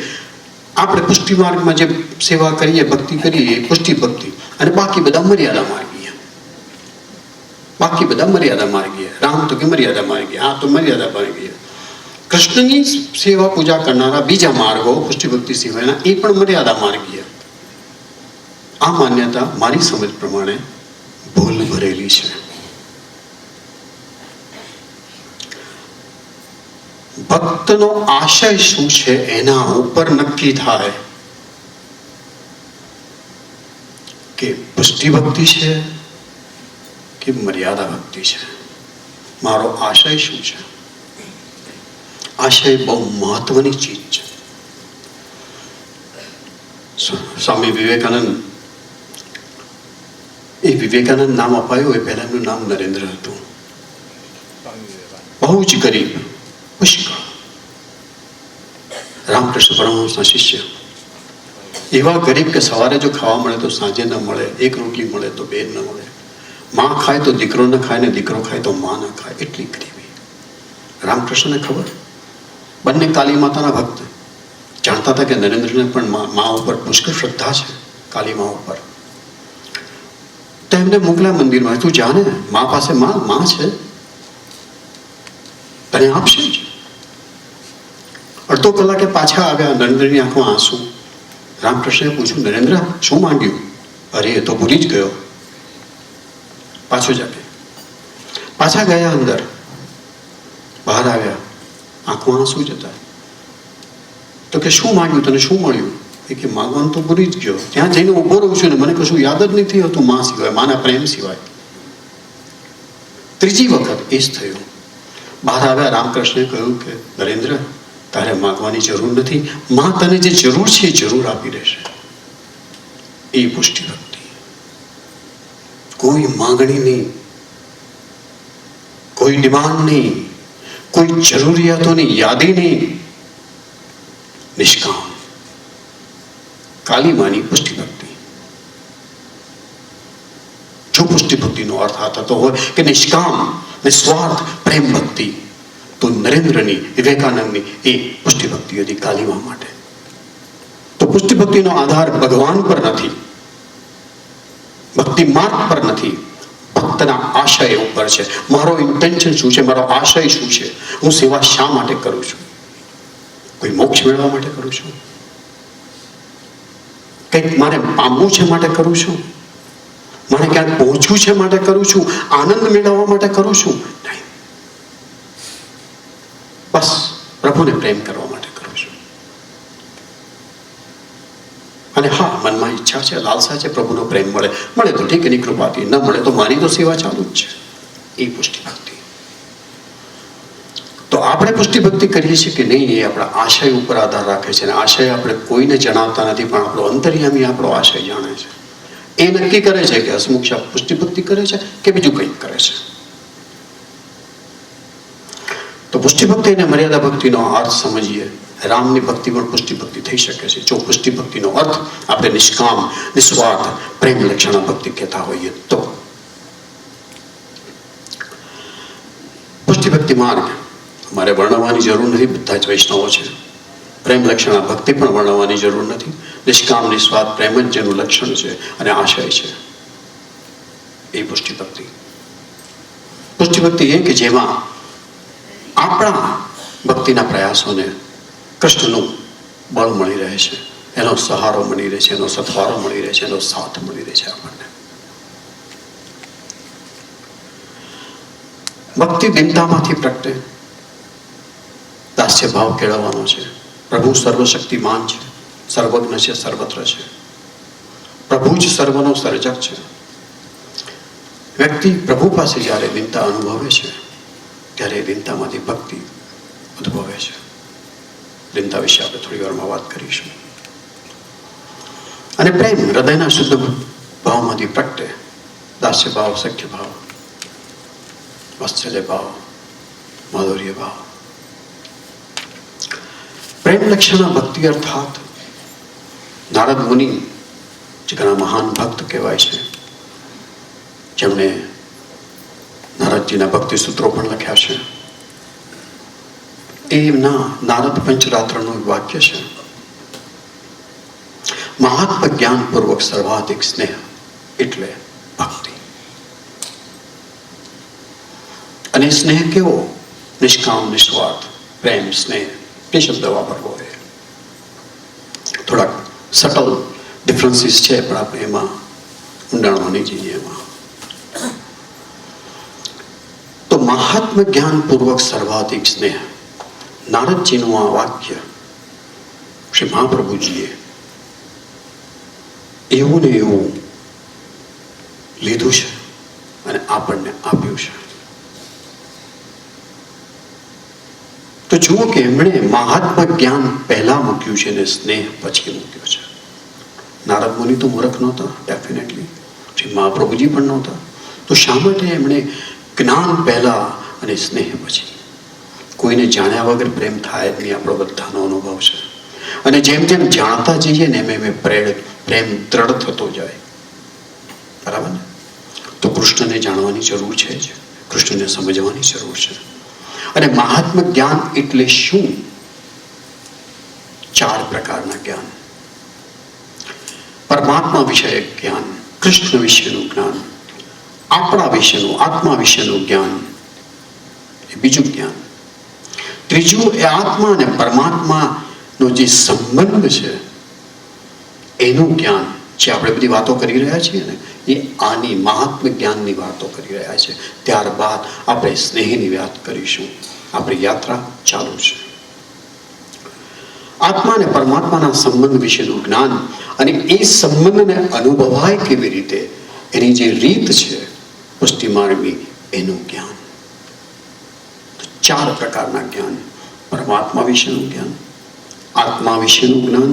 આપણે પુષ્ટિ માર્ગમાં જે સેવા કરીએ, ભક્તિ કરીએ એ પુષ્ટિ ભક્તિ, અને બાકી બધા મર્યાદા માર્ગીય. બાકી બધા મર્યાદા માર્ગીય. રામ તો કે મર્યાદા માર્ગીય, આ તો મર્યાદા માર્ગીય. કૃષ્ણની સેવા પૂજા કરનારા બીજા માર્ગો પુષ્ટિ ભક્તિ સિવાયના એ પણ મર્યાદા માર્ગીય. આ માન્યતા મારી સમજ પ્રમાણે ભૂલ ભરેલી છે. ભક્તનો આશય શું છે એના ઉપર નક્કી થાય કે પુષ્ટિ ભક્તિ છે કે મર્યાદા ભક્તિ છે? મારો આશય શું છે? આશય બહુ મહત્વની ચીજ છે. સ્વામી વિવેકાનંદ, એ વિવેકાનંદ નામ અપાયું એ પહેલા એમનું નામ નરેન્દ્ર હતું. બહુ જ ગરીબ, પુષ્કળ, રામકૃષ્ણ પરમહંસના શિષ્ય. એવા ગરીબ કે સવારે જો ખાવા મળે તો સાંજે ન મળે, એક રોટલી મળે તો બે ન મળે, માં ખાય તો દીકરો ન ખાય ને દીકરો ખાય તો માં ન ખાય, એટલી ગરીબી. રામકૃષ્ણને ખબર, બંને કાલી માતાના ભક્ત, જાણતા હતા કે નરેન્દ્રને પણ મા ઉપર પુષ્કળ શ્રદ્ધા છે, કાલી મા ઉપર. તો એમને મોકલ્યા મંદિરમાં, તું જાને મા પાસે, માં છે, તને આપશે જ. અડધો કલાકે પાછા આવ્યા, નરેન્દ્રની આંખમાં આંસુ. રામકૃષ્ણએ પૂછ્યું, નરેન્દ્ર શું માંગ્યું? અરે એ તો ભૂલી જ ગયો. પાછો જ આપે. પાછા ગયા અંદર, બહાર આવ્યા, આંખમાં આંસુ જ હતા. તો કે શું માંગ્યું, તને શું મળ્યું? એ કે માગવાનું તો ભૂલી જ ગયો, ત્યાં જઈને ઉભો રહું છું ને મને કશું યાદ જ નથી હોતું માં સિવાય, માના પ્રેમ સિવાય. ત્રીજી વખત એ જ થયું. બહાર આવ્યા, રામકૃષ્ણે કહ્યું કે નરેન્દ્ર તારે માગવાની જરૂર નથી, માં તને જે જરૂર છે એ જરૂર આપી દેશે. એ પુષ્ટિ ભક્તિ. કોઈ માંગણી નહીં, કોઈ ડિમાન્ડ નહીં, કોઈ જરૂરિયાતોની યાદી નહીં, નિષ્કામ કાલી માની પુષ્ટિ ભક્તિ. જો પુષ્ટિ ભક્તિનો અર્થ આ થતો હોય કે નિષ્કામ નિસ્વાર્થ પ્રેમ ભક્તિ, તો નરેન્દ્રની, વિવેકાનંદની એ પુષ્ટિ ભક્તિ હતી કાલીમા માટે. તો પુષ્ટિ ભક્તિનો આધાર ભગવાન પર નથી, ભક્તિ માર્ગ પર નથી, ભક્તના આશય ઉપર છે. મારો ઇન્ટેન્શન શું છે, મારો આશય શું છે, હું સેવા શા માટે કરું છું? કોઈ મોક્ષ મેળવવા માટે કરું છું? કંઈક મારે પામવું છે માટે કરું છું? મને ક્યાંક પહોંચવું છે માટે કરું છું? આનંદ મેળવવા માટે કરું છું? નહીં, બસ પ્રભુને પ્રેમ કરવા માટે કરું છું. અને હા, મનમાં ઈચ્છા છે, લાલસા છે, પ્રભુનો પ્રેમ મળે તો ઠીક, એની કૃપાથી, ન મળે તો મારી તો સેવા ચાલુ જ છે. એ પુષ્ટિ ભક્તિ. તો આપણે પુષ્ટિ ભક્તિ કરીએ છીએ કે નહીં, એ આપણા આશય ઉપર આધાર રાખે છે. અને આશય આપણે કોઈને જણાવતા નથી, પણ આપણો અંતર્યામી આપણો આશય જાણે છે. એ નક્કી કરે છે કે હસમુખ શાહ પુષ્ટિ ભક્તિ કરે છે કે બીજું કંઈક કરે છે. તો પુષ્ટિ ભક્તિ અને મર્યાદા ભક્તિનો અર્થ સમજીએ. રામની ભક્તિ પણ પુષ્ટિ ભક્તિ થઈ શકે છે જો પુષ્ટિ ભક્તિનો અર્થ આપણે નિષ્કામ નિસ્વાર્થ પ્રેમ લક્ષણા ભક્તિ કહેતા હોઈએ તો. પુષ્ટિ ભક્તિ માર્ગ મારે વર્ણવવાની જરૂર નથી, બધા જ વૈષ્ણવો છે. પ્રેમ લક્ષણા ભક્તિ પણ વર્ણવવાની જરૂર નથી. નિષ્કામ નિસ્વાર્થ પ્રેમ જ જેનું લક્ષણ છે અને આશય છે, એ પુષ્ટિ ભક્તિ. પુષ્ટિ ભક્તિ એ કે જેમાં આપણા ભક્તિના પ્રયાસોને કૃષ્ણનું બળ મળી રહે છે, એનો સહારો મળી રહે છે, એનો સથવારો મળી રહે છે, એનો સાથ મળી રહે છે આપણને. ભક્તિ દિનતામાંથી પ્રગટે, દાસ્ય ભાવ કેળવવાનો છે. પ્રભુ સર્વશક્તિમાન છે, સર્વજ્ઞ છે, સર્વત્ર છે. પ્રભુ જ સર્વનો સર્જક છે. વ્યક્તિ પ્રભુ પાસે જ્યારે દિનતા અનુભવે છે ત્યારે દિનતામાંથી ભક્તિ ઉદ્ભવે છે. દિનતા વિશે આપણે થોડી વારમાં વાત કરીશું. અને પ્રેમ હૃદયના શુદ્ધ ભાવમાંથી પ્રગટે, દાસ્ય ભાવ, સખ્ય ભાવ, વાત્સલ્ય ભાવ, માધુર્ય ભાવ. પ્રેમ લક્ષણા ભક્તિ અર્થાત નારદ મુનિ જે ઘણા મહાન ભક્ત કહેવાય છે, જેમણે નારદજીના ભક્તિ સૂત્રો પણ લખ્યા છે, એમના નારદ પંચરાત્રનું વાક્ય છે, મહાત્મ જ્ઞાનપૂર્વક સર્વાધિક સ્નેહ એટલે ભક્તિ. અને સ્નેહ કેવો? નિષ્કામ નિસ્વાર્થ પ્રેમ સ્નેહ, એ શબ્દ વાપરવો હોય. થોડાક સટલ ડિફરન્સીસ છે, પણ આપણે એમાં ઊંડાણમાં નહીં જઈએ. એમાં તો મહાત્મ જ્ઞાનપૂર્વક સર્વાધિક સ્નેહ, નારદજીનું આ વાક્ય શ્રી મહાપ્રભુજીએ એવું ને એવું લીધું છે અને આપણને આપ્યું છે. તો જુઓ કે એમણે મહાત્મા જ્ઞાન પહેલા મૂક્યું છે અને સ્નેહ પછી મૂક્યું છે. નારદ મુનિ તો મૂર્ખ નહોતા, ડેફિનેટલી. શ્રી મહાપ્રભુજી પણ નહોતા. તો શા માટે એમણે જ્ઞાન પહેલા અને સ્નેહ પછી? કોઈને જાણ્યા વગર પ્રેમ થાય જ નહીં, આપણો બધાનો અનુભવ છે. અને જેમ જેમ જાણતા જઈએ ને એમ પ્રેમ દ્રઢ થતો જાય. બરાબર ને? તો કૃષ્ણને જાણવાની જરૂર છે જ, કૃષ્ણને સમજવાની જરૂર છે. અને મહાત્મ જ્ઞાન એટલે શું? 4 પ્રકારના જ્ઞાન. પરમાત્મા વિષયક જ્ઞાન, કૃષ્ણ વિશેનું જ્ઞાન, આપણા વિશેનું, આત્મા વિશેનું જ્ઞાન, એ બીજું જ્ઞાન. ત્રીજું એ આત્મા અને પરમાત્માનો જે સંબંધ છે એનું જ્ઞાન, જે આપણે બધી વાતો કરી રહ્યા છીએ ને, એ આની મહાત્મ જ્ઞાનની વાતો કરી રહ્યા છે. ત્યારબાદ આપણે સ્નેહની વાત કરીશું. આપણી યાત્રા ચાલુ છે. આત્મા અને પરમાત્માના સંબંધ વિશેનું જ્ઞાન અને એ સંબંધને અનુભવાય કેવી રીતે, એની જે રીત છે પુષ્ટિ માર્ગની, એનું જ્ઞાન. 4 પ્રકારના જ્ઞાન: પરમાત્મા વિશેનું જ્ઞાન, આત્મા વિશેનું જ્ઞાન,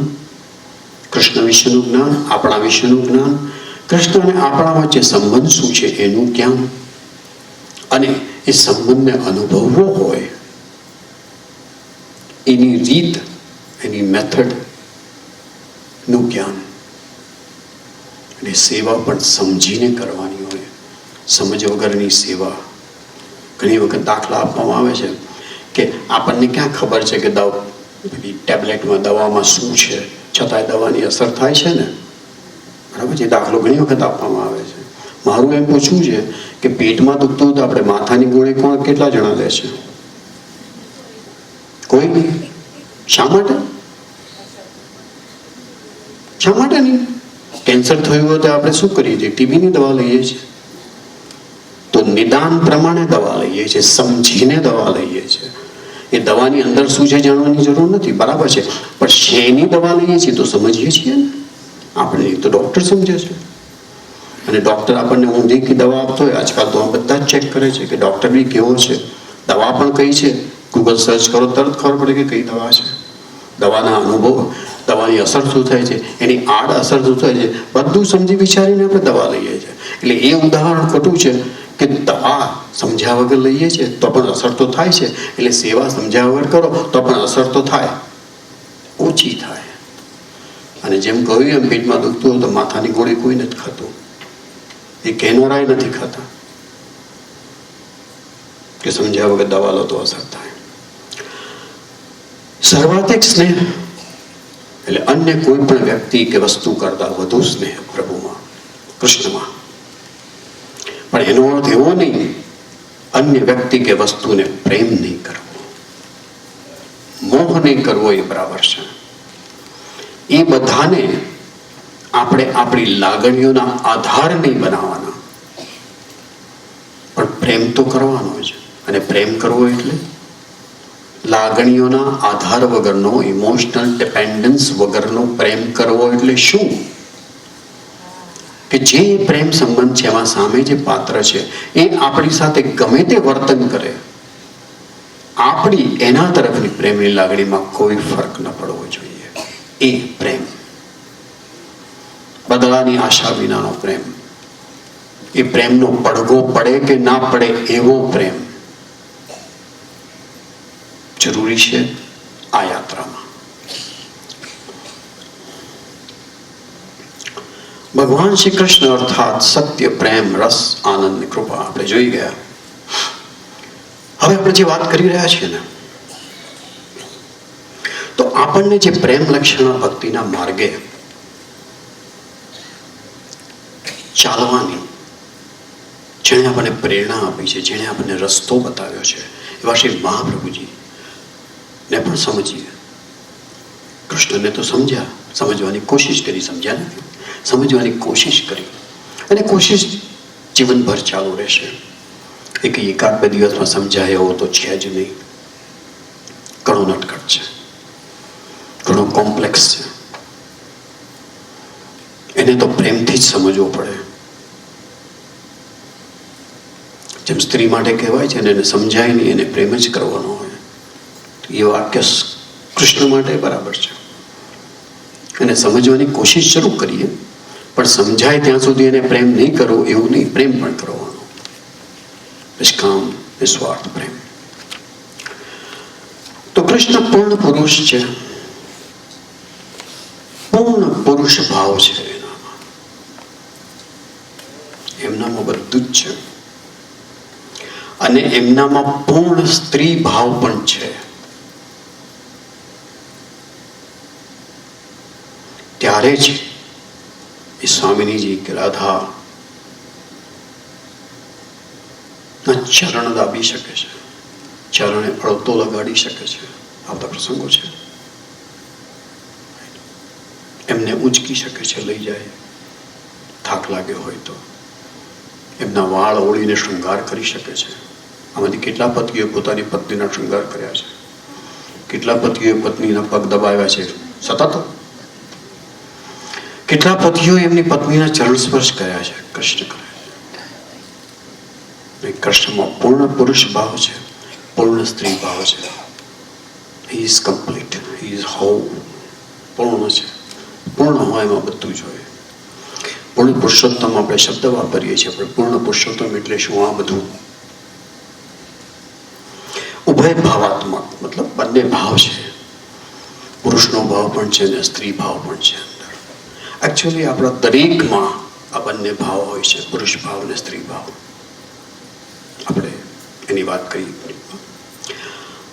કૃષ્ણ વિશેનું જ્ઞાન, આપણા વિશેનું જ્ઞાન, કૃષ્ણ અને આપણા વચ્ચે સંબંધ શું છે એનું જ્ઞાન, અને એ સંબંધને અનુભવવો હોય એની રીત, એની મેથડ નું જ્ઞાન. અને સેવા પણ સમજીને કરવાની હોય, સમજ વગરની સેવા. ઘણી વખત દાખલા આપવામાં આવે છે કે આપણને ક્યાં ખબર છે કે ટેબ્લેટમાં દવામાં શું છે, છતાંય દવાની અસર થાય છે ને. બરાબર છે? દાખલો ઘણી વખત આપવામાં આવે છે. મારું એમ પૂછવું છે કે પેટમાં દુખતું હોય તો આપણે માથાની ગોળી કોણ કેટલા જણા લે છે? કોઈ નહીં. શા માટે? શા માટે નહીં? કેન્સર થયું હોય તો આપણે શું કરીએ છીએ? ટીબીની દવા લઈએ છીએ. તો નિદાન પ્રમાણે દવા લઈએ છીએ, સમજીને દવા લઈએ છીએ. એ દવાની અંદર શું છે જાણવાની જરૂર નથી, બરાબર છે, પણ શેની દવા લઈએ છીએ તો સમજીએ છીએ ને આપણે. તો ડૉક્ટર સમજે છે. અને ડૉક્ટર આપણને ઊંધી દવા આપતો હોય, આજકાલ તો બધા જ ચેક કરે છે કે ડૉક્ટર બી કેવો છે, દવા પણ કઈ છે. ગૂગલ સર્ચ કરો તરત ખબર પડે કે કઈ દવા છે. દવાના અનુભવ, દવાની અસર શું થાય છે, એની આડ અસર શું થાય છે, બધું સમજી વિચારીને આપણે દવા લઈએ છીએ. એટલે એ ઉદાહરણ ખોટું છે કે દવા સમજ્યા વગર લઈએ છીએ તો પણ અસર તો થાય છે. એટલે સેવા સમજ્યા વગર કરો તો પણ અસર તો થાય, ઓછી થાય. અને જેમ કહ્યું એમ પેટમાં દુખતું હોય તો માથાની ગોળી કોઈ નથી ખાતું, એ કેનોરાય નથી ખાતા કે સમજ્યા વગર દવા લો તો અસર થાય. સર્વાધિક સ્નેહ એટલે અન્ય કોઈ પણ વ્યક્તિ કે વસ્તુ કરતા વધુ સ્નેહ પ્રભુમાં, કૃષ્ણમાં. પણ એનો અર્થ એવો નહીં અન્ય વ્યક્તિ કે વસ્તુને પ્રેમ નહીં કરવો, મોહ નહીં કરવો, એ બરાબર છે. એ બધાને આપણે આપણી લાગણીઓના આધાર નહીં બનાવવાના, પણ પ્રેમ તો કરવાનો જ. અને પ્રેમ કરવો એટલે લાગણીઓના આધાર વગરનો, ઇમોશનલ ડિપેન્ડન્સ વગરનો પ્રેમ કરવો. એટલે શું? કે જે પ્રેમ સંબંધ છે એમાં સામે જે પાત્ર છે એ આપણી સાથે ગમે તે વર્તન કરે, આપણી એના તરફની પ્રેમની લાગણીમાં કોઈ ફરક ન પડવો જોઈએ. એ પ્રેમ, બદલાની આશા વિનાનો પ્રેમ. એ પ્રેમનો પડઘો પડે કે ના પડે એવો પ્રેમ જરૂરી છે આ યાત્રામાં. ભગવાન શ્રી કૃષ્ણ અર્થાત સત્ય, પ્રેમ, રસ, આનંદ, કૃપા આપણે જોઈ ગયા. હવે આપણે જે વાત કરી રહ્યા છીએ ને, તો આપણને જે પ્રેમ લક્ષણ ભક્તિના માર્ગે ચાલવાની જેણે આપણને પ્રેરણા આપી છે, જેણે આપણને રસ્તો બતાવ્યો છે, એવા શ્રી મહાપ્રભુજી ને પણ સમજીએ. કૃષ્ણને તો સમજ્યા, સમજવાની કોશિશ કરી, સમજ્યા નથી, સમજવાની કોશિશ કરી. અને કોશિશ જીવનભર ચાલુ રહેશે. એ કંઈ એકાદ બે દિવસમાં સમજાય એવો તો છે જ નહીં. ઘણો નટખટ છે, ઘણો કોમ્પ્લેક્સ છે. એને તો પ્રેમથી જ સમજવો પડે. જેમ સ્ત્રી માટે કહેવાય છે ને, એને સમજાય નહીં, એને પ્રેમ જ કરવાનો હોય, એ વાક્ય કૃષ્ણ માટે બરાબર છે. એને સમજવાની કોશિશ શરૂ કરીએ, પણ સમજાય ત્યાં સુધી એને પ્રેમ નહીં કરવો એવું નહીં, પ્રેમ પણ કરવાનો, નિષ્કામ નિસ્વાર્થ પ્રેમ. તો કૃષ્ણ પૂર્ણ પુરુષ છે, પૂર્ણ પુરુષ ભાવ છે એમનામાં બધું જ છે. અને એમનામાં પૂર્ણ સ્ત્રી ભાવ પણ છે. ત્યારે જ એ સ્વામિનીજી કે રાધા ના ચરણ દાબી શકે છે, ચરણે અડતો લગાડી શકે છે. આ બધા પ્રસંગો છે. એમને ઉંચકી શકે છે, લઈ જાય, થાક લાગ્યો હોય તો એમના વાળ ઓળીને શૃંગાર કરી શકે છે. આમાંથી કેટલા પતિઓએ પોતાની પત્નીના શૃંગાર કર્યા છે, કેટલા પતિઓએ પત્નીના પગ દબાવ્યા છે સતત, કેટલા પતિઓએ એમની પત્નીના ચરણ સ્પર્શ કર્યા છે. કૃષ્ણ કરે છે. કૃષ્ણમાં પૂર્ણ પુરુષ ભાવ છે, પૂર્ણ સ્ત્રી ભાવ છે. He is complete, he is whole, પૂર્ણ છે. પૂર્ણ હોય એમાં બધું જ હોય. પૂર્ણ પુરુષોત્તમ આપણે શબ્દ વાપરીએ છીએ, પણ પૂર્ણ પુરુષોત્તમ એટલે શું? આ બધું ઉભય ભાવાત્મક, મતલબ બંને ભાવ છે. પુરુષનો ભાવ પણ છે ને સ્ત્રી ભાવ પણ છે અંદર. એકચ્યુઅલી આપણા દરેકમાં આ બંને ભાવ હોય છે, પુરુષ ભાવ અને સ્ત્રી ભાવ. આપણે એની વાત કરીએ.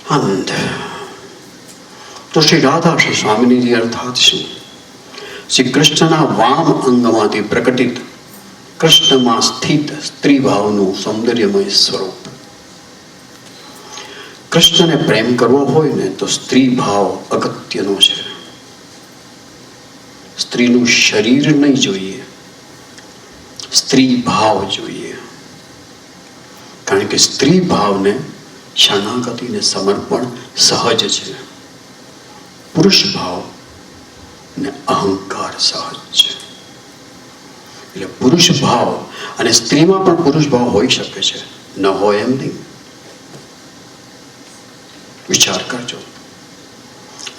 આનંદ તો શ્રી રાધા શ્રી સ્વામિનીજી અર્થાત શું? શ્રી કૃષ્ણના વામ અંગમાંથી પ્રકટિત કૃષ્ણમાં સ્થિત સ્ત્રી ભાવનું સૌંદર્યમય સ્વરૂપ. કૃષ્ણને પ્રેમ કરવો હોય ને તો સ્ત્રી ભાવ અગત્યનો છે. સ્ત્રીનું શરીર નહીં જોઈએ, સ્ત્રી ભાવ જોઈએ. કારણ કે સ્ત્રી ભાવને શરણાગતિને સમર્પણ સહજ છે, પુરુષ ભાવ ને અહંકાર સહજ છે. એટલે પુરુષ ભાવ અને સ્ત્રીમાં પણ પુરુષ ભાવ હોઈ શકે છે, ન હોય એમ નહીં. વિચાર કરજો.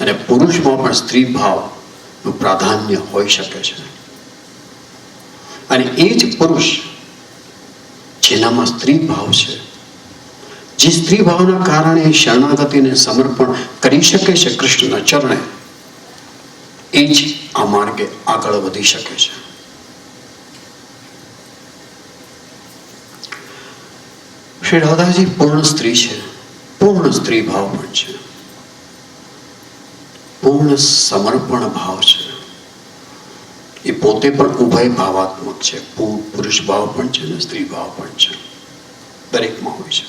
અને પુરુષમાં પણ સ્ત્રી ભાવનું પ્રાધાન્ય હોઈ શકે છે. અને એ જ પુરુષ જેનામાં સ્ત્રી ભાવ છે, જે સ્ત્રી ભાવના કારણે શરણાગતિને સમર્પણ કરી શકે છે કૃષ્ણના ચરણે, એ જ આ માર્ગે આગળ વધી શકે છે. શ્રી રાધાજી પૂર્ણ સ્ત્રી છે, પૂર્ણ સ્ત્રી ભાવ પણ છે, પૂર્ણ સમર્પણ ભાવ છે. એ પોતે પણ ઉભય ભાવાત્મક છે, પુરુષ ભાવ પણ છે ને સ્ત્રી ભાવ પણ છે, દરેકમાં હોય છે.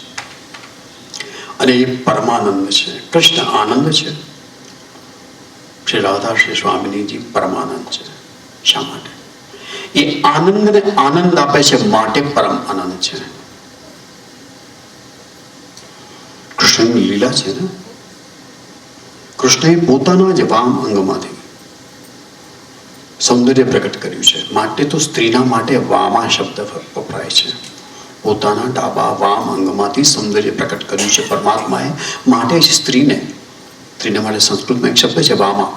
અને એ પરમાનંદ છે. કૃષ્ણ આનંદ છે, શ્રી રાધા શ્રી સ્વામિનીજી પરમાનંદ છે. શા માટે? એ આનંદને આનંદ આપે છે માટે પરમ આનંદ છે. કૃષ્ણની લીલા છે ને, કૃષ્ણએ પોતાના જ વામ અંગમાંથી સૌંદર્ય પ્રગટ કર્યું છે. માટે તો સ્ત્રીના માટે વામા શબ્દ વપરાય છે. પોતાના ડાબા વામ અંગમાંથી સૌંદર્ય પ્રકટ કર્યું છે પરમાત્માએ. માટે જ સ્ત્રીને માટે સંસ્કૃતમાં એક શબ્દ છે વામા.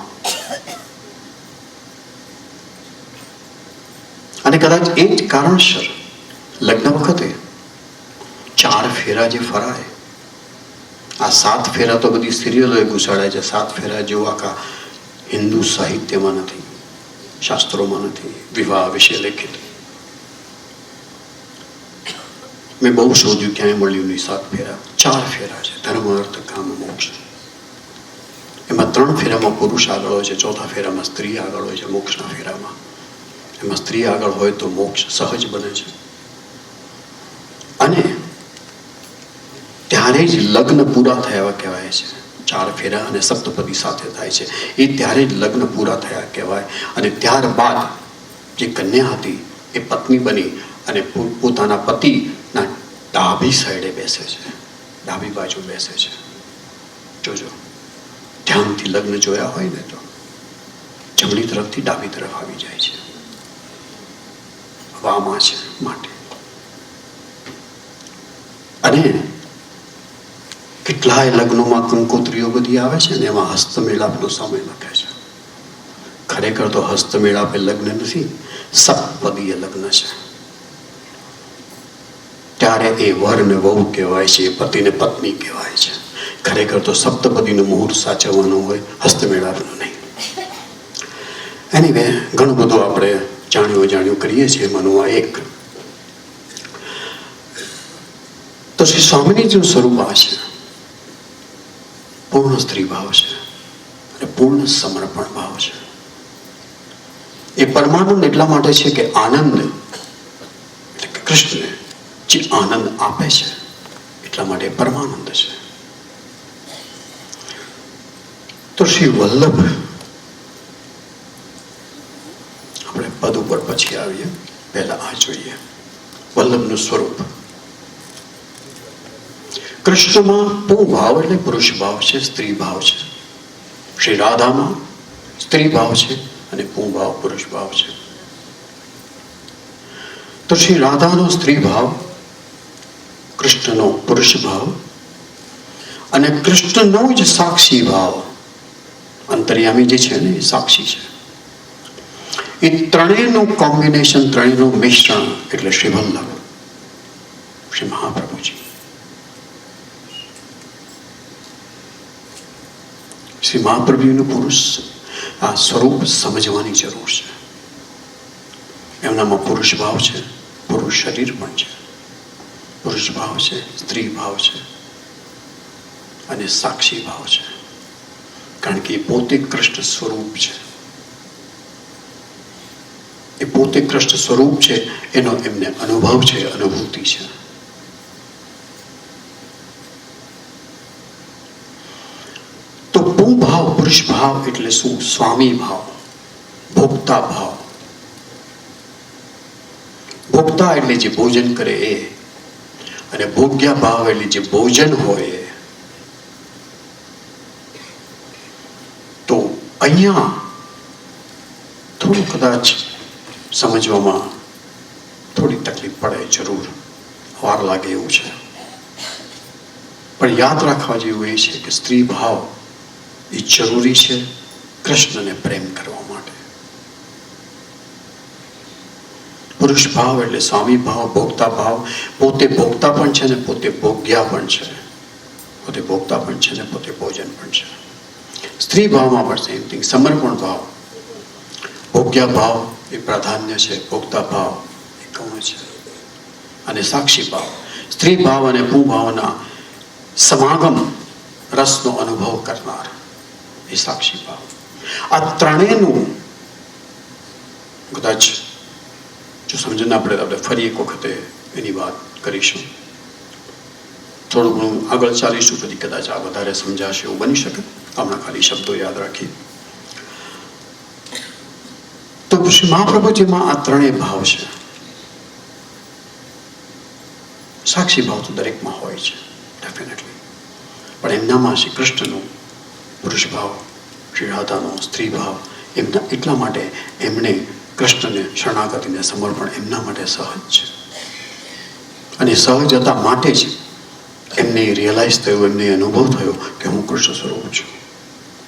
અને કદાચ એ જ કારણસર લગ્ન વખતે 4 ફેરા જે ફરાય, આ 7 ફેરા તો બધી સિરિયલોએ ઘુસાડાય છે. 7 ફેરા જેવું આખા હિન્દુ સાહિત્યમાં નથી, શાસ્ત્રોમાં નથી વિવાહ વિશે લેખિત. મેં બહુ શોધ્યું, ક્યાંય મળ્યું નહીં. 7 ફેરા, 4 ફેરા છે. ધર્મ અર્થ કામ મોક્ષ. એમાં 3 ફેરામાં પુરુષ આગળ હોય છે, 4થા ફેરામાં સ્ત્રી આગળ હોય છે. મોક્ષના ફેરામાં એમાં સ્ત્રી આગળ હોય તો મોક્ષ સહજ બને છે. અને ત્યારે જ લગ્ન પૂરા થયા કહેવાય છે. 4 ફેરા અને સપ્તપદી સાથે થાય છે, એ ત્યારે જ લગ્ન પૂરા થયા કહેવાય. અને ત્યારબાદ જે કન્યા હતી એ પત્ની બની અને પોતાના પતિના ડાબી સાઈડે બેસે છે, ડાબી બાજુ બેસે છે. જોજો, ધ્યાનથી લગ્ન જોયા હોય ને તો જમણી તરફથી ડાબી તરફ આવી જાય છે. વામા છે માટે. અને કેટલાય લગ્નોમાં કંકોત્રીઓ બધી આવે છે ને એમાં હસ્તમેળાપનો સમય લખે છે. ખરેખર તો હસ્તમેળાપ એ લગ્ન નથી, સપ્તપદીય લગ્ન છે. ત્યારે એ વર ને વહુ કહેવાય છે, પતિ ને પત્ની કહેવાય છે. ખરેખર તો સપ્તપદીનું મુહૂર્ત સાચવવાનું હોય, હસ્તમેળાપનું નહીં. એનીવે ઘણું બધું આપણે જાણ્યું કરીએ છીએ. એમાંનું આ એક તો શ્રી સ્વામિનીજીનું સ્વરૂપ આ છે. પૂર્ણ સ્ત્રી ભાવ છે અને પૂર્ણ સમર્પણ ભાવ છે. એ પરમાનંદ એટલા માટે છે કે આનંદ એટલે કે કૃષ્ણને જે આનંદ આપે છે એટલા માટે પરમાનંદ છે. તો શ્રી વલ્લભ, આપણે પદ ઉપર પછી આવીએ, પહેલા આ જોઈએ વલ્લભનું સ્વરૂપ. કૃષ્ણમાં પૂ ભાવ એટલે પુરુષ ભાવ છે, સ્ત્રી ભાવ છે. શ્રી રાધામાં સ્ત્રી ભાવ છે અને પૂ ભાવ પુરુષ ભાવ છે. તો શ્રી રાધાનો સ્ત્રી ભાવ, કૃષ્ણનો પુરુષ ભાવ અને કૃષ્ણનો જ સાક્ષી ભાવ, અંતર્યામી જે છે ને એ સાક્ષી છે. એ ત્રણેયનું કોમ્બિનેશન, ત્રણેયનું મિશ્રણ એટલે શ્રી વલ્લભ, શ્રી મહાપ્રભુજી. શ્રી મહાપ્રભુનું પુરુષ આ સ્વરૂપ સમજવાની જરૂર છે. એમનામાં પુરુષ ભાવ છે, પુરુષ શરીર પણ છે, પુરુષ ભાવ છે, સ્ત્રી ભાવ છે અને સાક્ષી ભાવ છે. કારણ કે એ પોતે કૃષ્ણ સ્વરૂપ છે. એ પોતે કૃષ્ણ સ્વરૂપ છે, એનો એમને અનુભવ છે, અનુભૂતિ છે. તો પૂ ભાવ, પુરુષ ભાવ એટલે શું? સ્વામી ભાવ, ભોગતા ભાવ. ભોગતા એટલે જે ભોજન કરે એ, અને ભોગ્યા ભાવ એટલે જે ભોજન હોય એ. તો અહીંયા થોડું કદાચ સમજવામાં થોડી તકલીફ પડે, જરૂર વાર લાગે એવું છે. પણ યાદ રાખવા જેવું એ છે કે સ્ત્રી ભાવ એ જરૂરી છે કૃષ્ણને પ્રેમ કરવા માટે. પુરુષ ભાવ એટલે સ્વામી ભાવ, ભોગતા ભાવ. પોતે ભોગતા પણ છે ને પોતે ભોગ્યા પણ છે. પોતે ભોગતા પણ છે ને પોતે ભોજન પણ છે. સ્ત્રી ભાવમાં પણ સેમ થિંગ, સમર્પણ ભાવ. ભોગ્યા ભાવ એ પ્રાધાન્ય છે, ભોગતા ભાવ એ ગૌણ છે. અને સાક્ષી ભાવ, સ્ત્રી ભાવ અને પૂ ભાવના સમાગમ, રસનો અનુભવ કરનાર એ સાક્ષી ભાવ. આ ત્રણેયનું કદાચ જો સમજણ આપણે ફરી એક વખતે એની વાત કરીશું, થોડું ઘણું આગળ ચાલીશું, પછી કદાચ આ વધારે સમજાશે એવું બની શકે. હમણાં ખાલી શબ્દો યાદ રાખી. તો શ્રી મહાપ્રભુજીમાં આ ત્રણેય ભાવ છે. સાક્ષી ભાવ તો દરેકમાં હોય છે ડેફિનેટલી, પણ એમનામાં શ્રી કૃષ્ણનું પુરુષ ભાવ, શ્રી રાધાનો સ્ત્રી ભાવ, એમના એટલા માટે એમણે કૃષ્ણને શરણાગતિને સમર્પણ એમના માટે સહજ છે. અને સહજતા માટે જ એમને રિયલાઇઝ થયું, એમને અનુભવ થયો કે હું કૃષ્ણ સ્વરૂપ છું.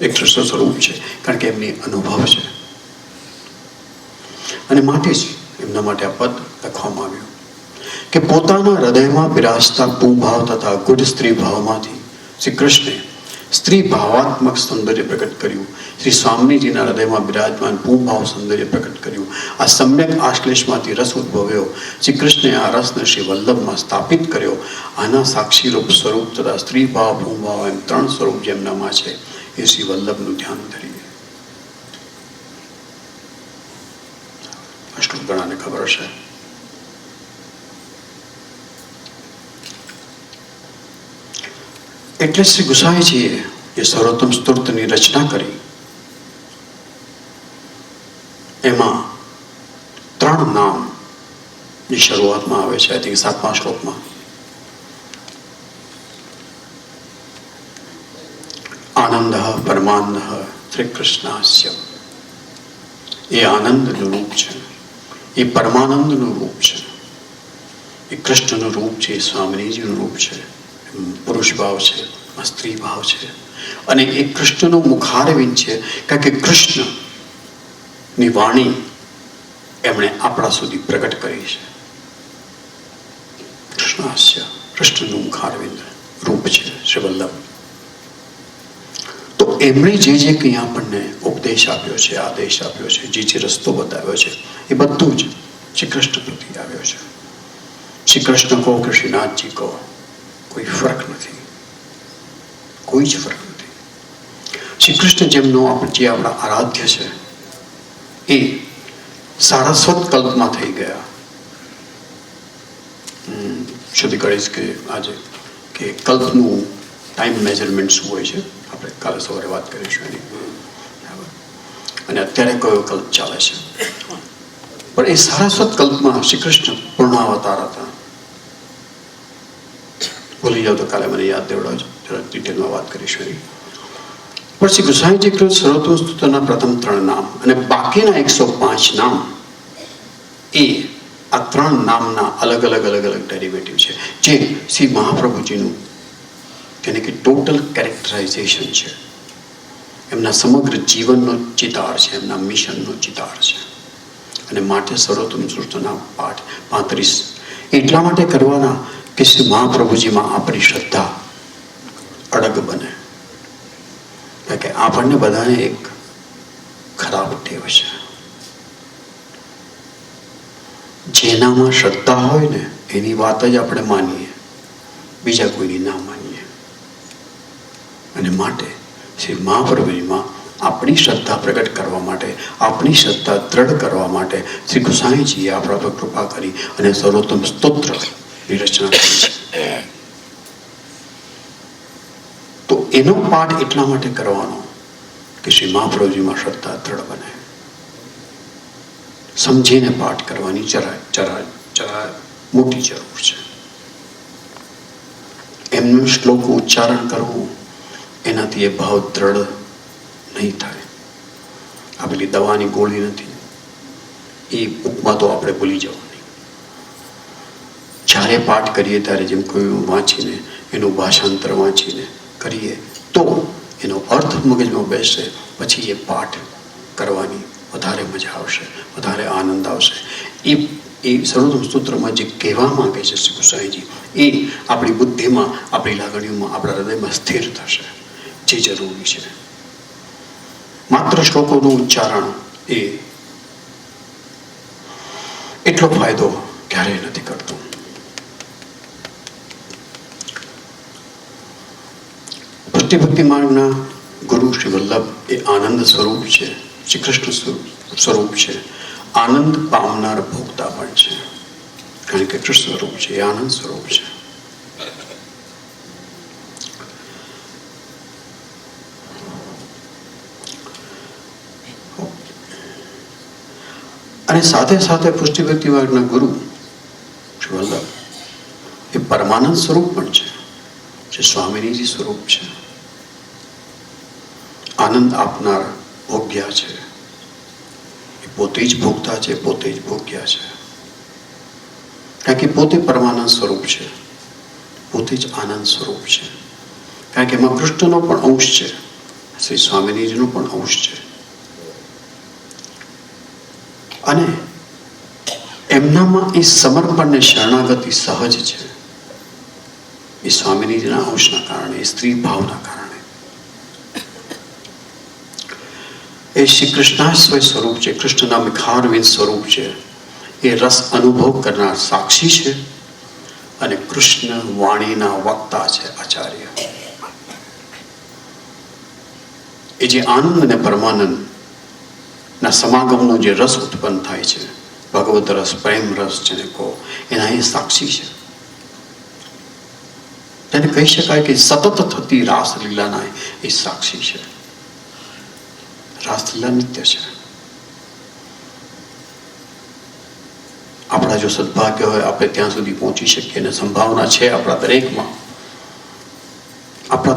એ કૃષ્ણ સ્વરૂપ છે કારણ કે એમની અનુભવ છે. અને માટે જ એમના માટે આ પદ લખવામાં આવ્યું કે પોતાના હૃદયમાં બિરાજતા પૂ ભાવ તથા ગુઢ સ્ત્રી ભાવમાંથી શ્રી કૃષ્ણે સ્ત્રી ભાવાત્મક સૌંદર્ય પ્રકટ કર્યું. શ્રી સ્વામીજીના હૃદયમાં બિરાજમાન પૂ ભાવ સૌંદર્ય પ્રકટ કર્યું. આ સમ્યક આશ્લેષમાંથી રસ ઉદ્ભવ્યો. શ્રી કૃષ્ણે આ રસને શ્રી વલ્લભમાં સ્થાપિત કર્યો. આના સાક્ષી રૂપ સ્વરૂપ તથા સ્ત્રી ભાવ, પૂ ભાવ એમ ત્રણ સ્વરૂપ જેમનામાં છે એ શ્રી વલ્લભનું ધ્યાન ધરીએ. અષ્ટક ગણાને ખબર હશે. એટલે શ્રી ગુસાઈજીએ એ સર્વોત્તમ સ્તુતિની રચના કરી. એમાં ત્રણ નામ ની શરૂઆતમાં આવે છે, આઈ થિંક 7મા શ્લોકમાં. આનંદ પરમાનંદ શ્રી કૃષ્ણાસ્ય. એ આનંદનું રૂપ છે, એ પરમાનંદનું રૂપ છે, એ એ કૃષ્ણનું રૂપ છે, એ સ્વામિનીજીનું રૂપ છે. પુરુષ ભાવ છે, સ્ત્રી ભાવ છે, અને એ કૃષ્ણનું મુખારવિંદ છે. કારણ કે કૃષ્ણની વાણી એમણે આપણા સુધી પ્રગટ કરી છે. કૃષ્ણાસ્ય, કૃષ્ણનું મુખારવિંદ રૂપ છે શ્રી વલ્લભ. તો એમણે જે કંઈ આપણને ઉપદેશ આપ્યો છે, આદેશ આપ્યો છે, જે રસ્તો બતાવ્યો છે, એ બધું જ શ્રી કૃષ્ણ પ્રતિ આવ્યો છે. શ્રી કૃષ્ણ કહો કે શ્રીનાથજી કહો, કોઈ ફરક નથી, કોઈ જ ફરક નથી. શ્રી કૃષ્ણ જેમનો જે આપણા આરાધ્ય છે, એ સારસ્વત કલ્પમાં થઈ ગયા. સુધી કહીશ કે આજે કે કલ્પનું ટાઈમ મેજરમેન્ટ શું હોય છે, આપણે કાલે સવારે વાત કરીશું એની. અને અત્યારે કયો કલ્પ ચાલે છે, પણ એ સારસ્વત કલ્પમાં શ્રી કૃષ્ણ પૂર્ણાવતાર હતા. ભૂલી જાઓ તો કાલે મને યાદ દેવડાવજો, જરા ડિટેલમાં વાત કરીશું એની. પણ શ્રી ગુસાઈજી કૃત સર્વોત્તમ સ્તુતિના પ્રથમ 3 નામ અને બાકીના 105 નામ, એ આ 3 નામના અલગ અલગ ડેરિવેટિવ છે, જે શ્રી મહાપ્રભુજીનું તેને કે ટોટલ કેરેક્ટરાઇઝેશન છે. એમના સમગ્ર જીવનનો ચિતાર છે, એમના મિશનનો ચિતાર છે. અને માટે સર્વોત્તમ સૃષ્ટિના પાઠ 35 એટલા માટે કરવાના કે શ્રી મહાપ્રભુજીમાં આપણી શ્રદ્ધા અડગ બને. કારણ કે આપણને બધાને એક ખરાબ ટેવ છે, જેનામાં શ્રદ્ધા હોય ને એની વાત જ આપણે માનીએ, બીજા કોઈની ના માનીએ. અને માટે શ્રી મહાપ્રભુજીમાં આપણી શ્રદ્ધા પ્રગટ કરવા માટે, આપણી શ્રદ્ધા દ્રઢ કરવા માટે શ્રી ગુસાઈજીએ આપણા પર કૃપા કરી અને સર્વોત્તમ સ્તોત્રની રચના કરી છે. તો એનો પાઠ એટલા માટે કરવાનો કે શ્રી મહાપ્રભુજીમાં શ્રદ્ધા દ્રઢ બને. સમજીને પાઠ કરવાની જરા મોટી જરૂર છે. એમનું શ્લોક ઉચ્ચારણ કરવું, એનાથી એ ભાવ દ્રઢ નહીં થાય. આ પેલી દવાની ગોળી નથી, એ ઉપમા તો આપણે ભૂલી જવાની. જ્યારે પાઠ કરીએ ત્યારે જેમ કોઈ વાંચીને એનું ભાષાંતર વાંચીને કરીએ તો એનો અર્થ મગજમાં બેસશે, પછી એ પાઠ કરવાની વધારે મજા આવશે, વધારે આનંદ આવશે. એ સર્વોત્તમ સ્તોત્રમાં જે કહેવા માંગે છે શ્રી ગુસાઈજી, એ આપણી બુદ્ધિમાં, આપણી લાગણીઓમાં, આપણા હૃદયમાં સ્થિર થશે, જે જરૂરી છે. માત્ર શ્લોકોનું ઉચ્ચારણ એ એટલો ફાયદો ક્યારેય નથી કરતું. ભક્તિ માર્ગના ગુરુ શ્રી વલ્લભ એ આનંદ સ્વરૂપ છે, શ્રી કૃષ્ણ સ્વરૂપ છે, આનંદ પામનાર ભોગતા પણ છે. કારણ કે કૃષ્ણ સ્વરૂપ છે, એ આનંદ સ્વરૂપ છે. અને સાથે સાથે પુષ્ટિ ભક્તિ માર્ગના ગુરુ શ્રી વલ્લભ એ પરમાનંદ સ્વરૂપ પણ છે, જે સ્વામિનીજી સ્વરૂપ છે. આનંદ આપનાર ભોગ્યા છે, એ પોતે જ ભોગતા છે, પોતે જ ભોગ્યા છે. કારણ કે પોતે પરમાનંદ સ્વરૂપ છે, પોતે જ આનંદ સ્વરૂપ છે. કારણ કે એમાં કૃષ્ણનો પણ અંશ છે, શ્રી સ્વામિનીજીનો પણ અંશ છે. અને એમનામાં એ સમર્પણ ને શરણાગતિ સહજ છે, એ સ્વામિનીજીના અંશના કારણે, સ્ત્રી ભાવના કારણે. એ શ્રી કૃષ્ણાશ્વય સ્વરૂપ છે, કૃષ્ણના મુખારવિંદ સ્વરૂપ છે. એ રસ અનુભવ કરનાર સાક્ષી છે અને કૃષ્ણ વાણીના વક્તા છે, આચાર્ય. એ જે આનંદ અને પરમાનંદ ના સમાગમનો જે રસ ઉત્પન્ન થાય છે, ભગવત રસ, પ્રેમ રસ જેને કહો, એના એ સાક્ષી છે. તેને કહી શકાય કે સતત થતી રાસલીલાના એ સાક્ષી છે. રાસલીલા નિત્ય છે. આપણા જો સદભાગ્ય હોય, આપણે ત્યાં સુધી પહોંચી શકીએ, અને સંભાવના છે આપણા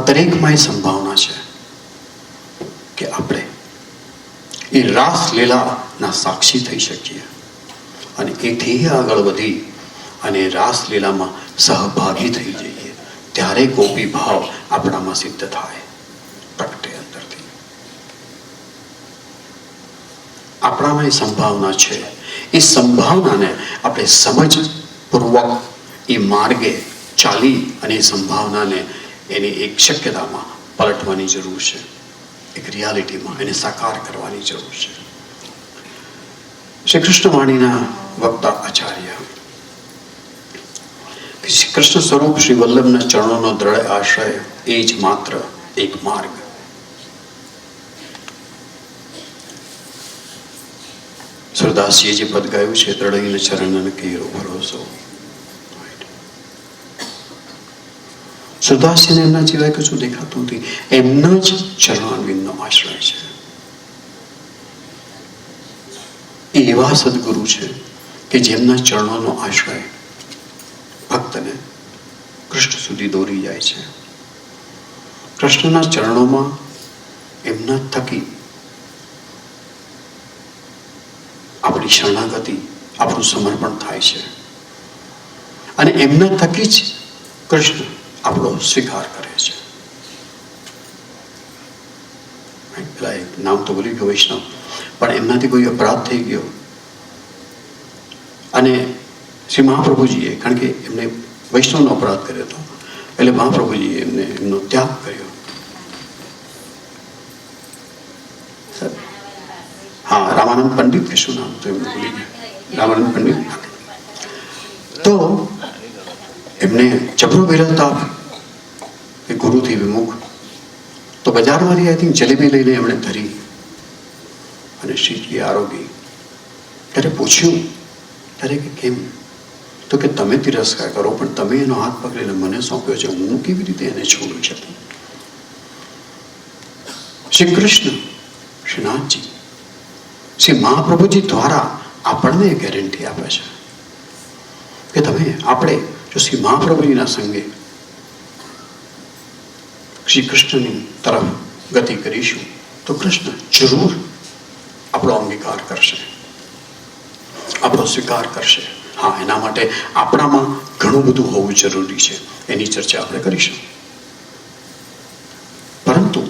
દરેકમાં એ સંભાવના છે કે આપણે એ રાસલીલાના સાક્ષી થઈ શકીએ. અને એથી આગળ વધી અને રાસલીલામાં સહભાગી થઈ જઈએ, ત્યારે ગોપી ભાવ આપણામાં સિદ્ધ થાય, પ્રગટે અંદરથી. આપણામાં એ સંભાવના છે. એ સંભાવનાને આપણે સમજપૂર્વક એ માર્ગે ચાલી અને એ સંભાવનાને એની એક શક્યતામાં પલટવાની જરૂર છે, એક રિયાલિટીમાં એને સાકાર કરવાની જરૂર છે. શ્રી કૃષ્ણ વાણીના વક્તા આચાર્ય, શ્રી કૃષ્ણ સ્વરૂપ શ્રી વલ્લભના ચરણોનો દ્રઢ આશ્રય એ જ માત્ર એક માર્ગ. સુરદાસજીએ જે પદ ગાયું છે, દ્રઢઈને ચરણન કેરો ભરોસો. સુરદાસજીને એમના સિવાય કશું દેખાતું નથી, એમના જ ચરણારવિંદનો આશ્રય છે. એ એવા સદગુરુ છે કે જેમના ચરણોનો આશ્રય ભક્તને કૃષ્ણ સુધી દોરી જાય છે. કૃષ્ણના ચરણોમાં એમના થકી આપણી શરણાગતિ, આપણું સમર્પણ થાય છે અને એમના થકી જ કૃષ્ણ આપણો સ્વીકાર કરે છે. પેલા એક નામ તો ભૂલી ગયો, વૈષ્ણવ, પણ એમનાથી કોઈ અપરાધ થઈ ગયો અને શ્રી મહાપ્રભુજીએ, કારણ કે એમને વૈષ્ણવનો અપરાધ કર્યો હતો, એટલે મહાપ્રભુજીએ એમને એમનો ત્યાગ કર્યો. હા, રામાનંદ પંડિત કે શું નામ તો એમને ભૂલી ગયા, રામાનંદ પંડિત. તો એમને જબરો વિરહતાપ કે ગુરુથી વિમુખ, તો બજારમાંથી આઈ થિંક જલેબી લઈને એમણે ધરી અને શ્રીજી આરોગી. ત્યારે પૂછ્યું, ત્યારે કે કેમ? તો કે તમે તિરસ્કાર કરો, પણ તમે એનો હાથ પકડીને મને સોંપ્યો છે, હું કેવી રીતે એને છોડું છું? શ્રી કૃષ્ણ, શ્રીનાથજી, શ્રી મહાપ્રભુજી દ્વારા આપણને ગેરંટી આપે છે કે આપણે જો શ્રી મહાપ્રભુજીના સંગે શ્રી કૃષ્ણની તરફ ગતિ કરીશું તો કૃષ્ણ જરૂર આપણો અંગીકાર કરશે, આપણો સ્વીકાર કરશે. હા, એના માટે આપણામાં ઘણું બધું હોવું જરૂરી છે, એની ચર્ચા આપણે કરીશું. પરંતુ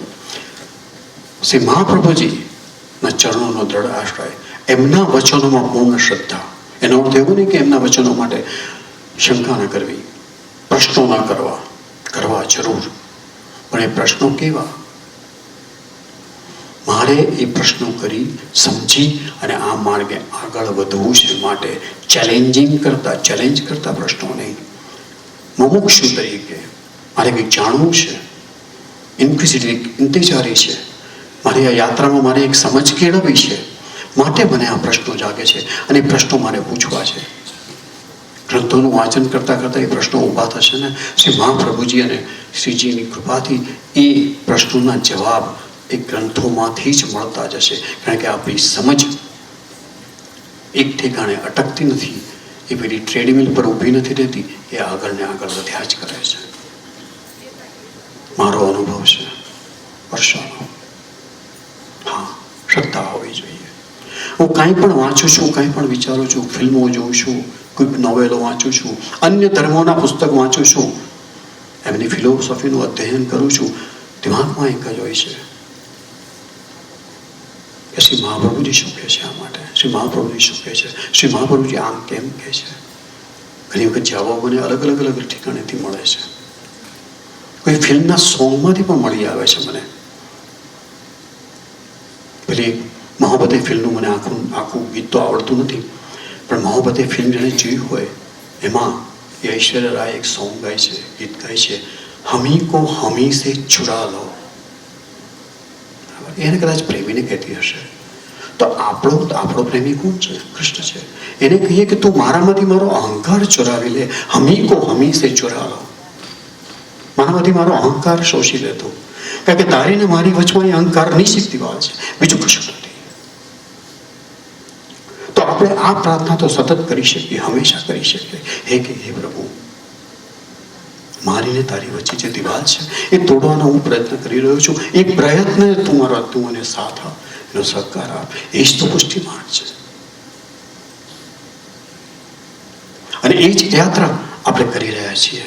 શ્રી મહાપ્રભુજીના ચરણોનો દ્રઢ આશ્રય, એમના વચનોમાં પૂર્ણ શ્રદ્ધા. એનો અર્થ એવો નહીં કે એમના વચનો માટે શંકા ન કરવી, પ્રશ્નો ન કરવા જરૂર, પણ એ પ્રશ્નો કેવા? મારે એ પ્રશ્નો કરી સમજી અને આ માર્ગે આગળ વધવું છે. માટે ચેલેન્જ કરતા પ્રશ્નો નહીં. મુમુક્ષુ તરીકે મારે કંઈક જાણવું છે, ઇન્તજારી છે, મારી આ યાત્રામાં મારે એક સમજ કેળવવી છે, માટે મને આ પ્રશ્નો જાગે છે અને એ પ્રશ્નો મારે પૂછવા છે. ગ્રંથોનું વાંચન કરતાં કરતાં એ પ્રશ્નો ઊભા થશે ને, શ્રી મહાપ્રભુજી અને શ્રીજીની કૃપાથી એ પ્રશ્નોના જવાબ એ ગ્રંથોમાંથી જ મળતા જશે. કારણ કે આપણી સમજ એક ઠેકાણે અટકતી નથી, એ પેલી ટ્રેડમિલ પર ઊભી નથી રહેતી, એ આગળ ને આગળ વધ્યા જ કરે છે. મારો અનુભવ છે વર્ષોનો. હા, શ્રદ્ધા હોવી જોઈએ. હું કાંઈ પણ વાંચું છું, કાંઈ પણ વિચારું છું, ફિલ્મો જોઉં છું, કોઈક નોવેલો વાંચું છું, અન્ય ધર્મોના પુસ્તક વાંચું છું, એમની ફિલોસોફીનું અધ્યયન કરું છું, દિમાગમાં એક જ હોય છે કે શ્રી મહાપ્રભુજી શું કહે છે આ માટે, શ્રી મહાપ્રભુજી શું કહે છે, શ્રી મહાપ્રભુજી આમ કેમ કહે છે. ઘણી વખત જવાબ મને અલગ ઠેકાણેથી મળે છે. કોઈ ફિલ્મના સોંગમાંથી પણ મળી આવે છે મને. પેલી મોહબ્બતે ફિલ્મનું મને આખું ગીત તો આવડતું નથી, પણ મોહબ્બતે ફિલ્મ જેણે જોઈ હોય એમાં એ ઐશ્વર્યા રાય એક સોંગ ગાય છે, ગીત ગાય છે, હમી કો હમી સે ચુરા લો. એને કદાચ પ્રેમીને કહેતી હશે. તો આપણો પ્રેમી કોણ છે? કૃષ્ણ છે. એને કહીએ કે તું મારામાંથી મારો અહંકાર ચોરાવી લે, હમી કો હમી સે ચુરા લો. મારામાંથી મારો અહંકાર શોષી લેતો, કારણ કે તારી ને મારી વચમાં અહંકારની શીખતી વાત છે, બીજું કશું નથી. તો આપણે આ પ્રાર્થના તો સતત કરી શકીએ, હંમેશા કરી શકીએ. હે પ્રભુ, મારી ને તારી વચ્ચે જે દિવાલ છે એ તોડવાનો હું પ્રયત્ન કરી રહ્યો છું. એ પ્રયત્ન તું મને સાથ આપ, એનો સહકાર આપ. એ જ તો પુષ્ટિ માર્ગ છે. અને એ જ યાત્રા આપણે કરી રહ્યા છીએ.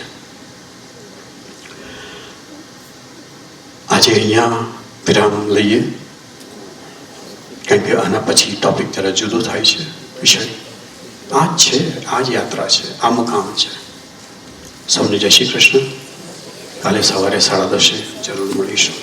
આજે અહીંયા વિરામ લઈએ, કારણ કે આના પછી ટોપિક તરફ જુદો થાય છે. વિષય આ જ છે, આ જ યાત્રા છે, આ મુકામ છે. સૌને જય શ્રી કૃષ્ણ. કાલે સવારે 10:30 જરૂર મળીશું.